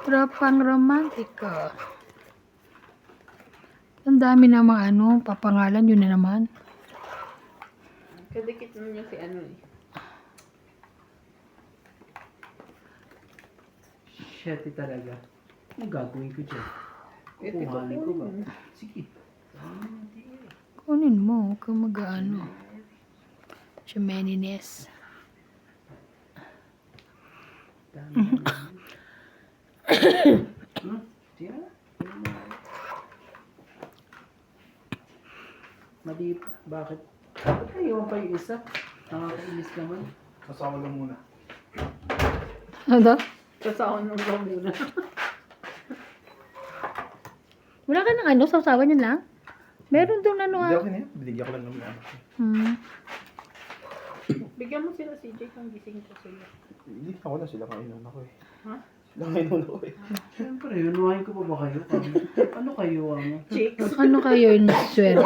Tropang romantiko. Ang dami namang ano, papangalan yun na naman. Kadikit mo niya si ano eh. Shit talaga. Anong gagawin ko dyan? Ito Kukuhanin ko ba? ko. Sige. Kunin mo, huwag kang mag-ano. Chumenines. Sige na. Mali pa. Bakit? Bakit naiwan pa yung isa? Nakakainis naman. Kasama lang muna. Ano daw? Kasahon ng muna. Wala ka ng ano, sausawan yun lang? Meron doon ano Hindi ah. ako niya. Binigyan ko lang naman. Hmm. Bigyan mo sila CJ kung gising ko sila. Hindi ako na sila kainan ako eh. Ha? Sila kainan ako eh. Siyempre, unuhain ko pa ba kayo? Ano kayo Chicks. Ano kayo yung swerte?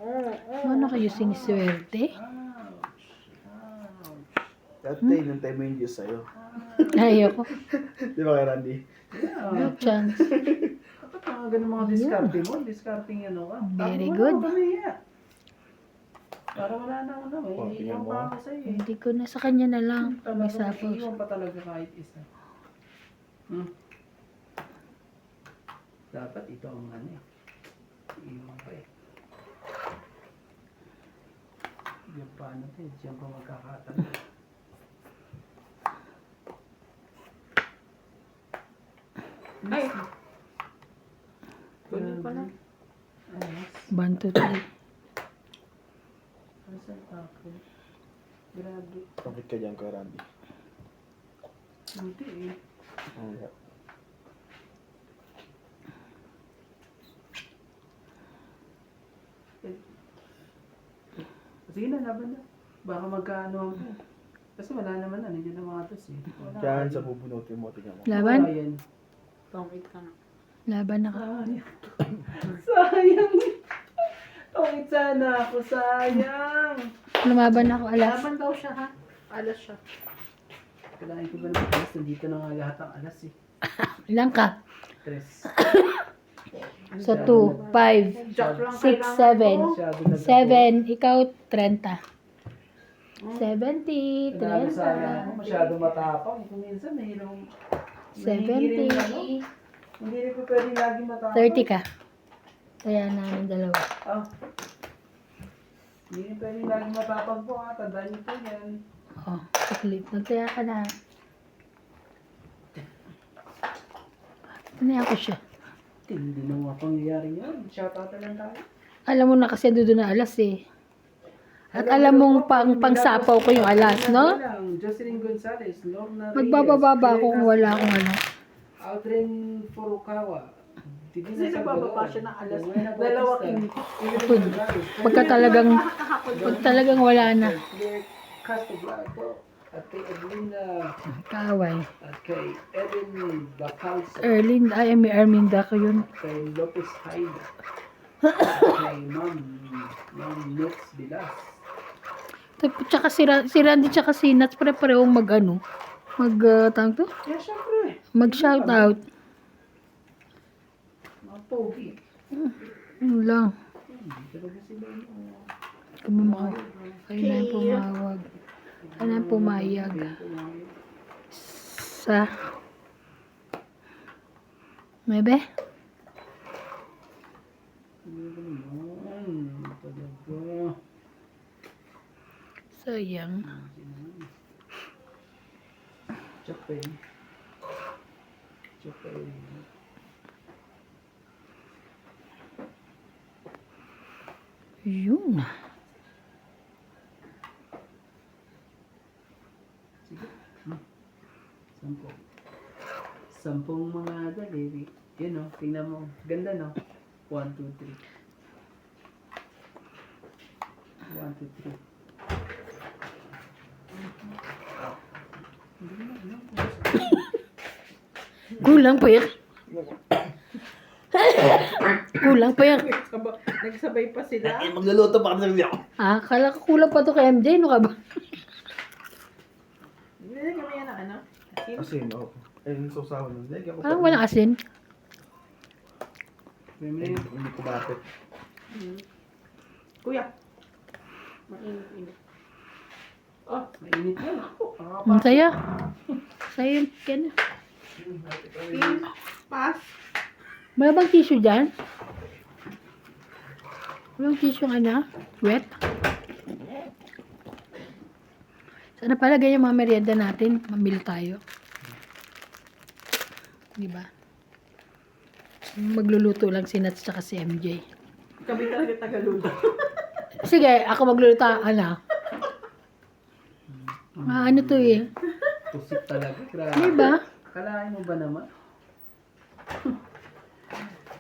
Oo. Ano kayo siniswerte? That day, nantay mo yung Diyos sa'yo. Ayoko. Di ba kay Randy? Yeah. No chance. Dapat mga ganun mga diskarte mo. Discarding ano ka. Very Tapos good. wala ka mahiya. Para wala na ako na. May Oh, tingnan iiwan mo. pa ako sa'yo eh. Hindi ko na sa kanya na lang. May Talaga, sapaw. may iiwan pa talaga kahit isa. Dapat ito ang ano eh. Iiwan pa eh. Diyan pa ano to eh. Diyan pa magkakatagal. Ay. Ganun pala. Alas. 1, 2, 3. Asan ako? Grabe. Kapit ka dyan kay Randy. Hindi eh. Hindi. Sige na, laban na. Baka magkaano ako. Kasi wala naman na. Nandiyan na mga tos eh. Wala. Diyan sa bubunutin mo, tingnan mo. Laban? Wala yan. Pangit ka na. Laban na ka. Sayang. Tungit sana ako. Sayang. Lumaban ako alas. Laban daw siya ha. Alas siya. Kailangan ko ba ng alas? Nandito na nga lahat ang alas eh. Ilang ka? Tres. So 2, 5, Jack lang 6, kailangan 7. Masyado na 7, ikaw 30. 70, Kailangan sayang ako. 30. Masyado matapang. Kung minsan mayroong... 70. Hindi rin po pwedeng lagi matapang. 30 ka. Kaya namin dalawa. Ah. Hindi rin pwedeng lagi matapang po ha. Tandaan niyo po yan. Oh, saglit. Nagtaya ka na. Ano ako siya? Hindi na mga pangyayari yan. Shoutout na lang tayo. Alam mo na kasi doon na alas eh. At alam mong pangsapaw ko yung alas, no? Jocelyn Gonzalez, Lorna Reyes, Magbababa ako kung wala akong ano. Aldrin Furukawa. Kasi nagbababa siya ng alas. Buena Dalawa Bautista, Pag, pagka talagang wala na. Claire Castro Blanco, at kay Edwina, Kaaway. at kay Erin Bacalsa, May Arminda ko yun. kay Lopez Haida, kay Ma'am Nets Bilas. Tsaka si Randy tsaka si Nats pare-parehong tawag to? Yeah, syempre. Mag-shout out. Mga pogi. Yun lang. Talaga sila yung Kayo na yung pumawag. Kayo na yung pumayag. Sa... Mebe? talaga. Sayang. Chapay. Chapay. Yun. Sige. Sampung mga daliri. Yun o, tingnan mo. Ganda no? 1, 2, 3. 1, 2, 3. Kulang pa yan. Kulang pa yan. Nagsabay pa sila. Magluluto pa kasi ako. Kala ko kulang pa to kay MJ. Ano ka ba? Hindi kami yan ng ano. Asin. Kasi, no. Ayun, sausawan nun. Lagyan ko Parang walang asin. Hindi ko bakit. Kuya. Mainit-init. Oh, mainit yan. Ang saya. Saya yan. Pin. Pass. Wala bang tissue dyan? Walang tissue wet. Sana pala ganyan mga merienda natin. Mamili tayo. Diba? Magluluto lang si Nats tsaka si MJ. Kami talaga tagaluto. Sige, ako magluluto. Ano to eh? Pusip talaga. Grabe. Diba? Kalahin mo ba naman?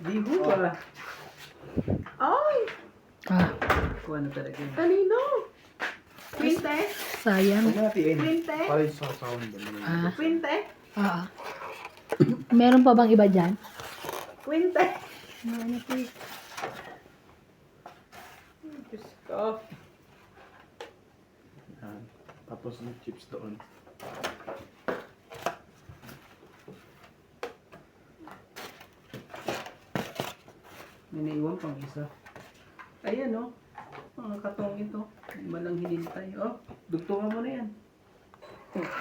Di ho ba? Ay! Ah, Kung ano talaga yun. Kanino? Quinte? Sayang. Huwag mo natiin. Quinte? Para yung sound doon. Ah, Quinte? oo. Meron pa bang iba dyan? Quinte? Ano po? Diyos ko. Yan. Tapos yung chips doon. May naiwan pang isa. Ayan oh. Mga katong ito. Malang hinintay. Oh, dugtungan mo na yan.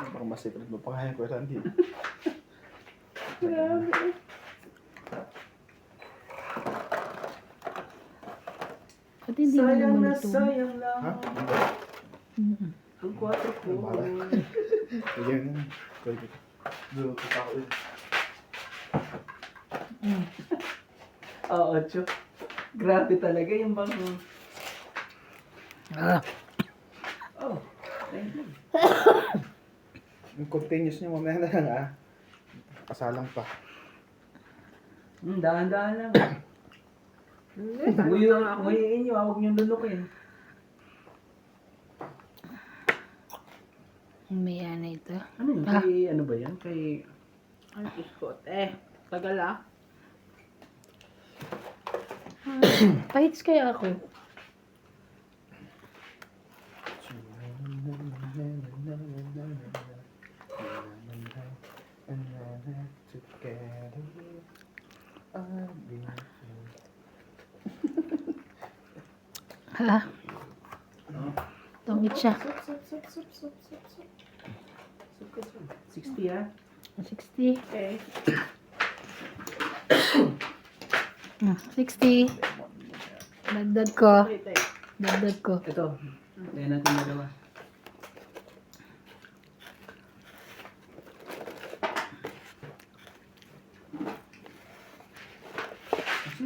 Parang mas secret mo pa kaya ko Randy. Grabe. Ba't hindi mo Sayang naman na ito? sayang lang. Ha? Mm. Ang 4 ko. Ayan na. Kaya ko. Doon ko pa ako. Mm. Oo, Cho. Grabe talaga yung bang... Ah, Oh, thank you. Yung continuous niyo mamaya na lang ah. Kasalang pa. Dahan-dahan lang. Hindi, Nguyain nyo, huwag nyo lunukin. may ano ito. Ano yun? Ah. Kay, ano ba yan? Kay... Ay, Diyos ko. Tagal ah. Pahits kaya ako. Ha? Tungit siya. Sup ka, sup. 60 ah. 60. Okay. 60. Dagdag ko. Wait, Dagdag ko. Ito. Kaya natin dalawa.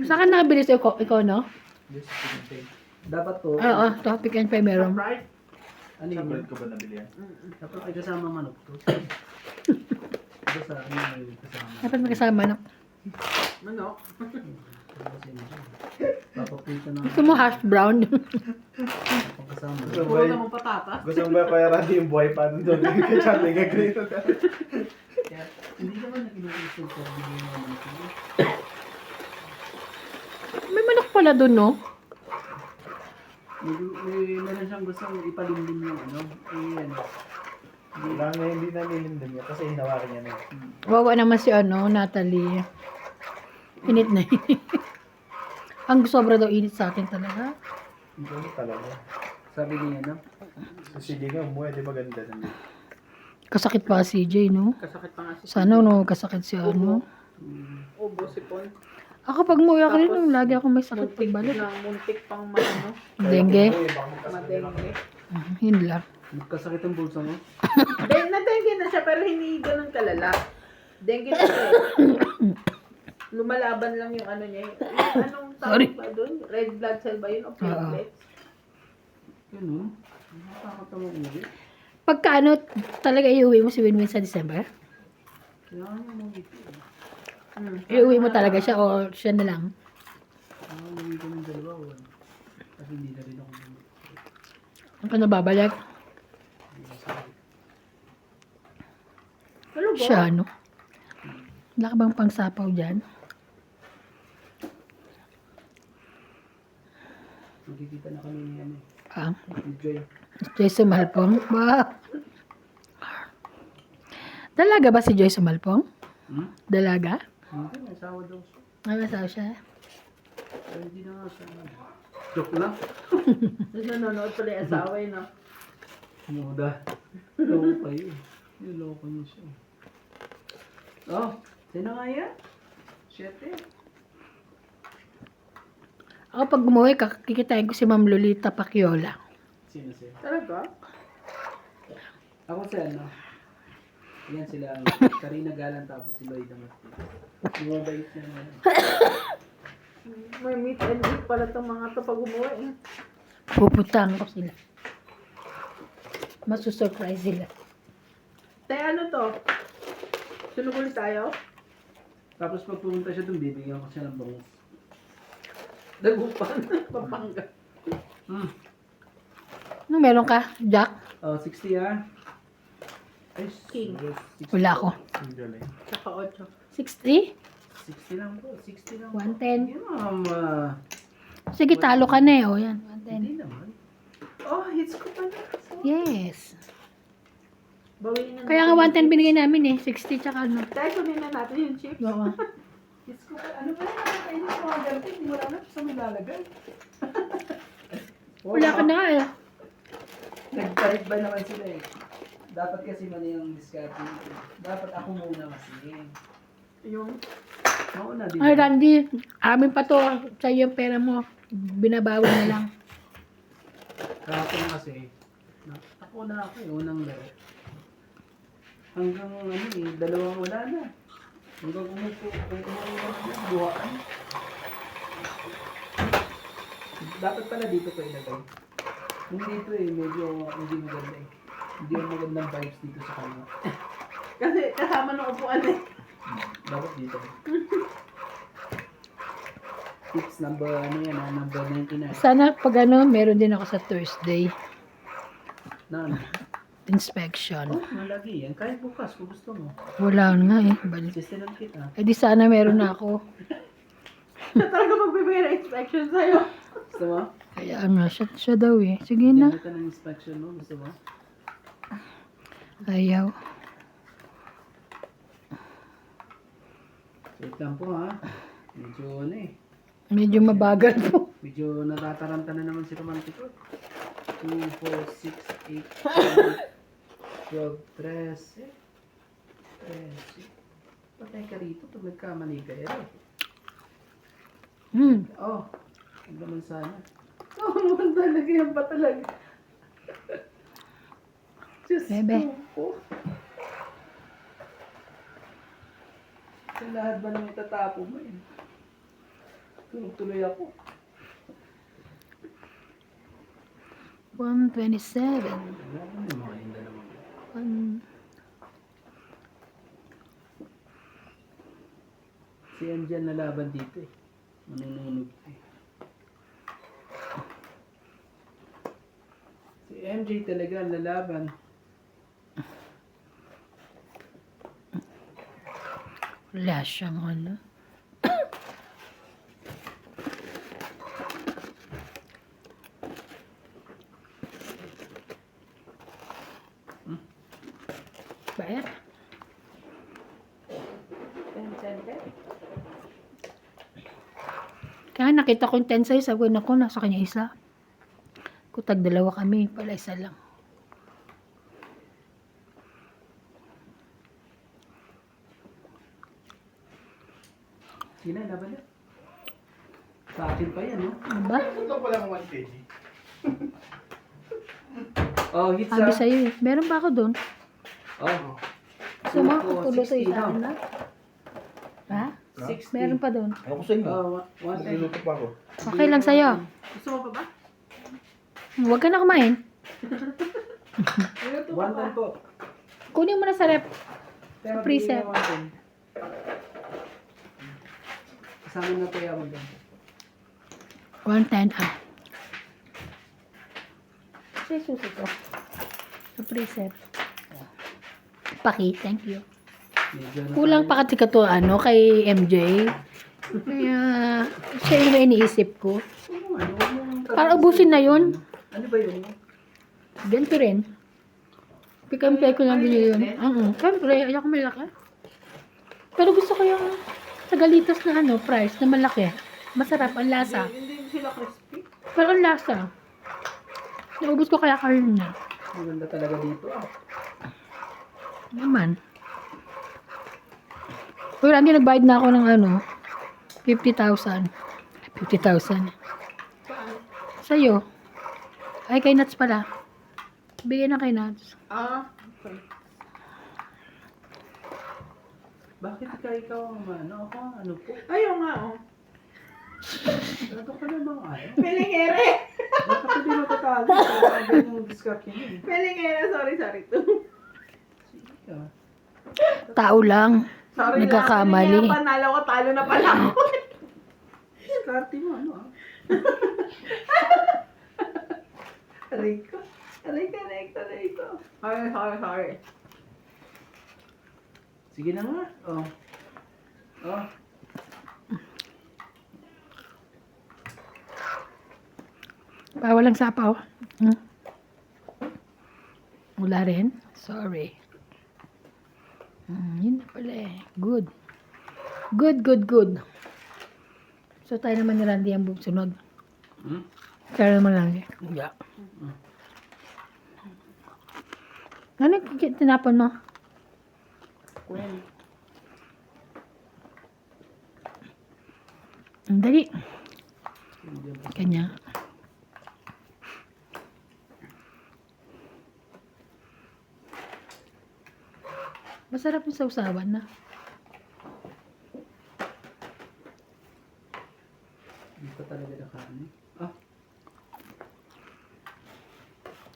Saan ka nakabili sa ikaw, no? This is pinintay. Dapat to. Oo, topic and pay meron. Right? Ano yun? Separate ko ba nabili yan? Dapat may kasama manok to. Ito sa ano may kasama. Dapat magkasama, no? Ano? Kasi papaprito na. Gusto mo hash brown? Pagkasama. Puro naman patatas. Gusto mo ba kaya Randy yung buhay pa doon? Kaya Charlie gagawin ito. Kaya hindi naman na inuusog ko. Hindi naman ito. May manok pala dun, no? May meron siyang gustong ipalimlim yung ano. Ano. Wala nga hindi nalilimdam niya kasi hinawakan niya na yun. Wawa naman si Natalie. Init na init. Ang sobra daw init sa atin talaga. Hindi talaga. Sabi niya no? Sige nga, umuwi, di ba ganda naman? Kasakit pa si CJ, no? Kasakit pa nga si Sana, no? Kasakit si Ubo si Pon. Ako pag umuwi ako rin, Tapos, no, lagi ako may sakit Muntik pagbalik. na muntik pang ano, Dengue. madengge. Yun lang. Magkasakit ang bulsa mo? Na-dengue na siya pero hindi ganun kalala. Dengue na siya. Lumalaban lang yung ano niya. Yung anong Sorry. tawag ba dun? Red blood cell ba yun? O platelets? Ganun. Nakakot mo uwi. Pagka talaga iuwi mo si Winwin sa December? Kailangan niya mo ito. Iuwi mo talaga siya o siya na lang? Uwi ko ng dalawa. Wala. Kasi hindi na rin ako dun. Ang ka nababalik? Ano ba? Siya, no? Wala ka bang pangsapaw dyan? Magkikita na kami ni ano. Ah, Ni Joy. Joy Sumalpong? Ba? Dalaga ba si Joy Sumalpong? Hmm? Dalaga? Hindi, may asawa daw siya. May asawa siya. Pero hindi na nga siya. Joke lang. Nanonood pala yung asawa yun, no? Muda. Loko pa yun. Niloko niya siya. Oh, sino nga yan? 7. Ako pag umuwi, kikitain ko si Ma'am Lolita Paciola. Sino siya? Talaga? Ako si ano? Yan sila. Karina Galan tapos si Lloyd Amasti. Lumabait niya na. May meet and greet pala itong mga to pag umuwi. Eh. Pupuntahan ko sila. Masusurprise sila. Te, ano to? Sunog ulit tayo? Tapos pag pumunta siya dun, bibigyan ko siya ng bangus. Dagupan. Pampanga. Ano meron ka? Jack? Oh, 60 ha. Ay, King. 60. Wala ako. Single eh. Tsaka 8. 60? 60 lang po, 60 lang. 110. Hindi ma'am. Sige, talo ka na eh. O, yan. 110. Hindi naman. Oh, hits ko pala. Yes. Bawiin na Kaya nga 110 binigay namin eh. 60 tsaka ano. Dahil kunin na natin yung chips. Oo. Hits ko pala. Ano ba yan? Nakakainin ko mga ganito. Hindi mo lang sa may lalagay. Wala ka na nga eh. Nagpalit ba naman sila eh. Dapat kasi mali yung discarding. Dapat ako muna kasi. Yung Mauna din. Ay, Randy, amin pa to. Sa'yo yung pera mo. Binabawi na lang. Kahapon kasi. Ako na ako eh. Unang laro. Hanggang ano eh. Dalawang wala na. Hanggang umupo. Buhaan. Dapat pala dito ko ilagay. Hindi dito eh. Medyo hindi maganda eh. Hindi yung magandang vibes dito sa kanya. kasi kasama ng upuan eh. Dapat dito. Tips number ano yan ha? Number 99. Sana pag ano, meron din ako sa Thursday. Na ano? Inspection. Oh, malagi yan. Kahit bukas kung gusto mo. Wala nga eh. Balik. Sistilan kita. Eh di sana meron na ako. Siya talaga magbibigay ng inspection sa'yo. Gusto mo? Kaya nga, siya daw eh. Sige na. Gamit ng inspection mo. Gusto mo? Ayaw. Wait lang po ha. Medyo ano eh. Medyo mabagal po. Medyo natataranta na naman si Romantico. 2, 4, 6, 8, 12, 13. 13. Patay ka rito pag nagkamali ka eh. Oh, huwag naman sana. Oo naman talaga yan ba talaga? Diyos Bebe. ko. Sa lahat ba nang itatapo mo eh? Tuloy ako. 127. Wala ko na yung mga linda naman. Si Angel na laban dito eh. Manununog eh. Si MJ talaga ang lalaban. Wala siyang ano. Bayad. Kaya nakita ko yung 10 sa'yo, sabi ko, naku, nasa kanya isa. Kutag dalawa kami, pala isa lang. Sina, laban na. Sa akin pa yan, no? Ano ba? Ito pa lang 1 kg. Oh, hits Sabi ah. sa'yo eh. Meron pa ako doon. Oh. Gusto mo, Ako, kutulo sa'yo 60 sa akin na. na? Ha? 60. Meron pa doon. Ako sa inyo. Oh, 110. Magluluto pa ako. Okay lang sa'yo. Gusto mo pa ba? Huwag ka na kumain. Luto ka pa. 110 po. Kunin mo na sa rep. Pero Freezer. bigyan mo 110. Kasama na po yung mag 110 ah. Sa susi ko. Sa preset. Paki, thank you. Medyo na Kulang pa kasi ka to, ano, kay MJ. Kaya, siya yung iniisip ko. Para ubusin na yun. Ano ba yun? Ganito rin. Pick-and-pay ko lang binili yun. Siyempre, ayoko malaki. Pero gusto ko yung sagalitas na ano, price na malaki. Masarap ang lasa. Hindi sila crispy. Pero ang lasa. Naubos ko kaya kayo na. Maganda talaga dito ah. Naman. Uy, Randy, nagbayad na ako ng ano, 50,000. 50,000. Sa'yo. Ay, kay Nats pala. Bigyan na kay Nats. Ah, okay. Bakit ikaw ang ano? Ako ang ano po? Ayaw nga oh. Ano ka namang ayaw? Pelingere! Bakit hindi matatalo? Kaya yung discard niya eh. Pelingere, sorry. Sige ka. Tao lang. Sorry Nagkakamali. lang. Panalo ko, talo na pala ako. Discard mo ano ah? Aray ko. sorry. Sige na nga. Oh. Oh. Bawal ang sapaw. Hmm? Wala rin? Sorry. Yun na pala eh. Good. Good. So tayo naman ni Randy ang sunod. Hmm? Tayo naman lang eh. Yeah. Ano yung tinapon mo? Queen. Ang dali. Kanya. Masarap yung sausawan na. Hindi pa talaga nakaano. Ah.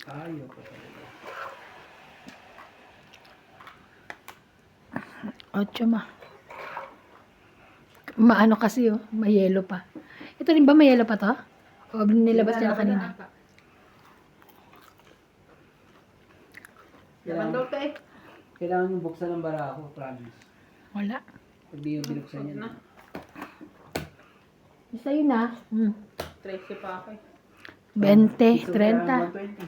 Ayaw ko talaga. Ocho maano kasi oh, may yelo pa. Ito rin ba may yelo pa to? O nilabas niya kanina? Yaman daw, te. Kailangan yung buksan ng barako, promise. Wala. Pag di yung binuksan yan. Isa yun ah. 13 pa ako eh. 20, So, 30. 120.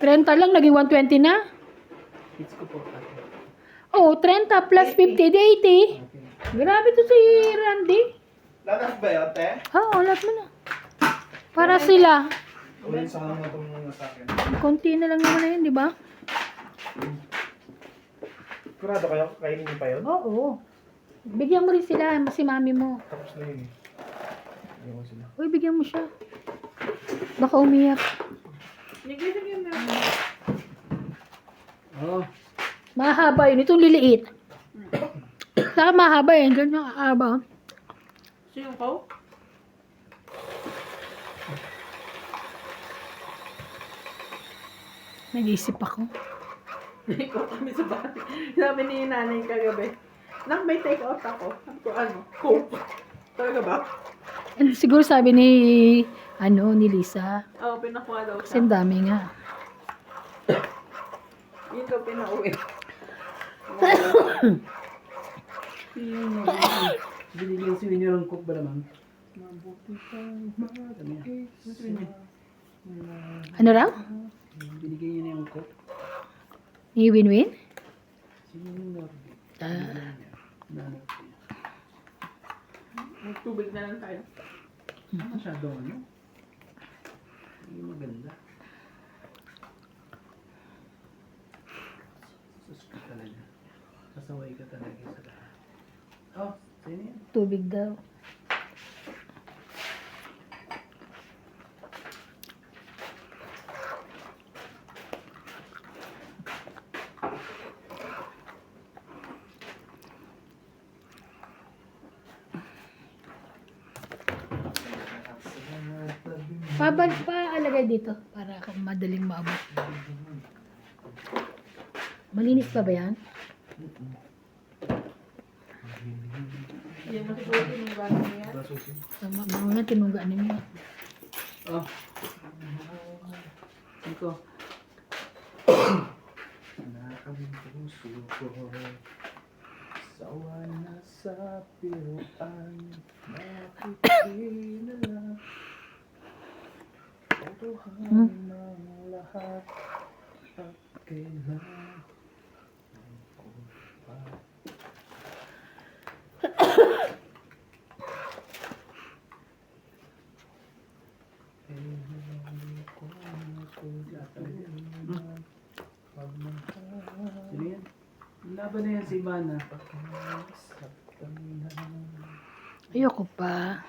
30 lang, naging 120 na. Hits ko po. Oo, 30 plus 50, di 80. Okay. Grabe to si Randy. Lahat ba yun, te? Oo, lahat mo na. Para sila. Ulit sa kanong natulungan sa akin. Konti na lang naman na yun, di ba? Kurado kayo, kainin niyo pa yun? Oo. Bigyan mo rin sila, si mami mo. Tapos na yun eh. Ayaw ko sila. Uy, bigyan mo siya. Baka umiyak. Sige na. Oh. Mahaba yun. Itong liliit. Saka mahaba yun. Ganyan mahaba. Sino ko? Nag-iisip ako. Ikaw kami sa bahay. Sabi ni nanay kagabi, nak, may take out ako. Sabi ko, ano? Coke. Talaga ba? And siguro sabi ni, ni Lisa. Oo, pinakuha daw Kasi siya. ang dami nga. Yun daw pinauwi. Binigyan si Winnie ng cook ba naman? Ano raw? Binigyan niya na yung cook. Ni Win-Win? Si Winnie Norby. Tubig na lang tayo. Masyadong ano? Hindi maganda. Sus ka talaga. Kasaway ka talaga sa lahat. Oh, sino yan? Tubig daw. Paalagay dito para kung madaling maabot. Malinis pa ba yan? Hindi mo siguro yung bago mo yan. Tama, mga tinunggaan niyo. Oh. Ito. Nakakawin puso ko. Sawa na sa piruan. Nakikinig na lang. Totohanin ng lahat. At kailangan ko pa. Hindi ko natutunan pagmahal. Sino yan? Laban na yan si Ivana. Saktan na. Ayoko pa.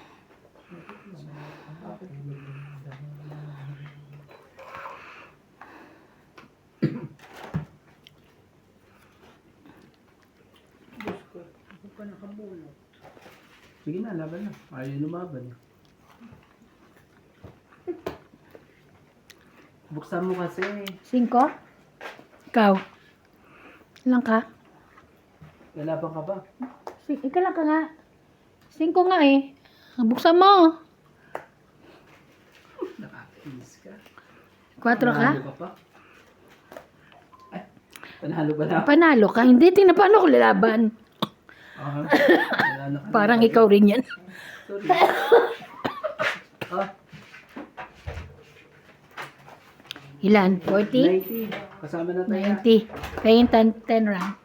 Diyos ko, ako pa nakabulot. Sige na, laban na. Ayaw lumaban. Buksan mo kasi. 5? Ikaw? Ilang ka? Lalaban ka ba? Ikaw lang ka nga. 5 nga eh. Buksan mo. Nakakainis ka. 4 ka? Nanalo ka pa? Ay, Panalo ba na? Panalo ka. Hindi, tingnan paano ko lalaban. Panalo ka na. Parang ikaw rin yan. Sorry. Ah, Ilan? 40? 90. Kasama na tayo. 90. Kaya yung 10 round.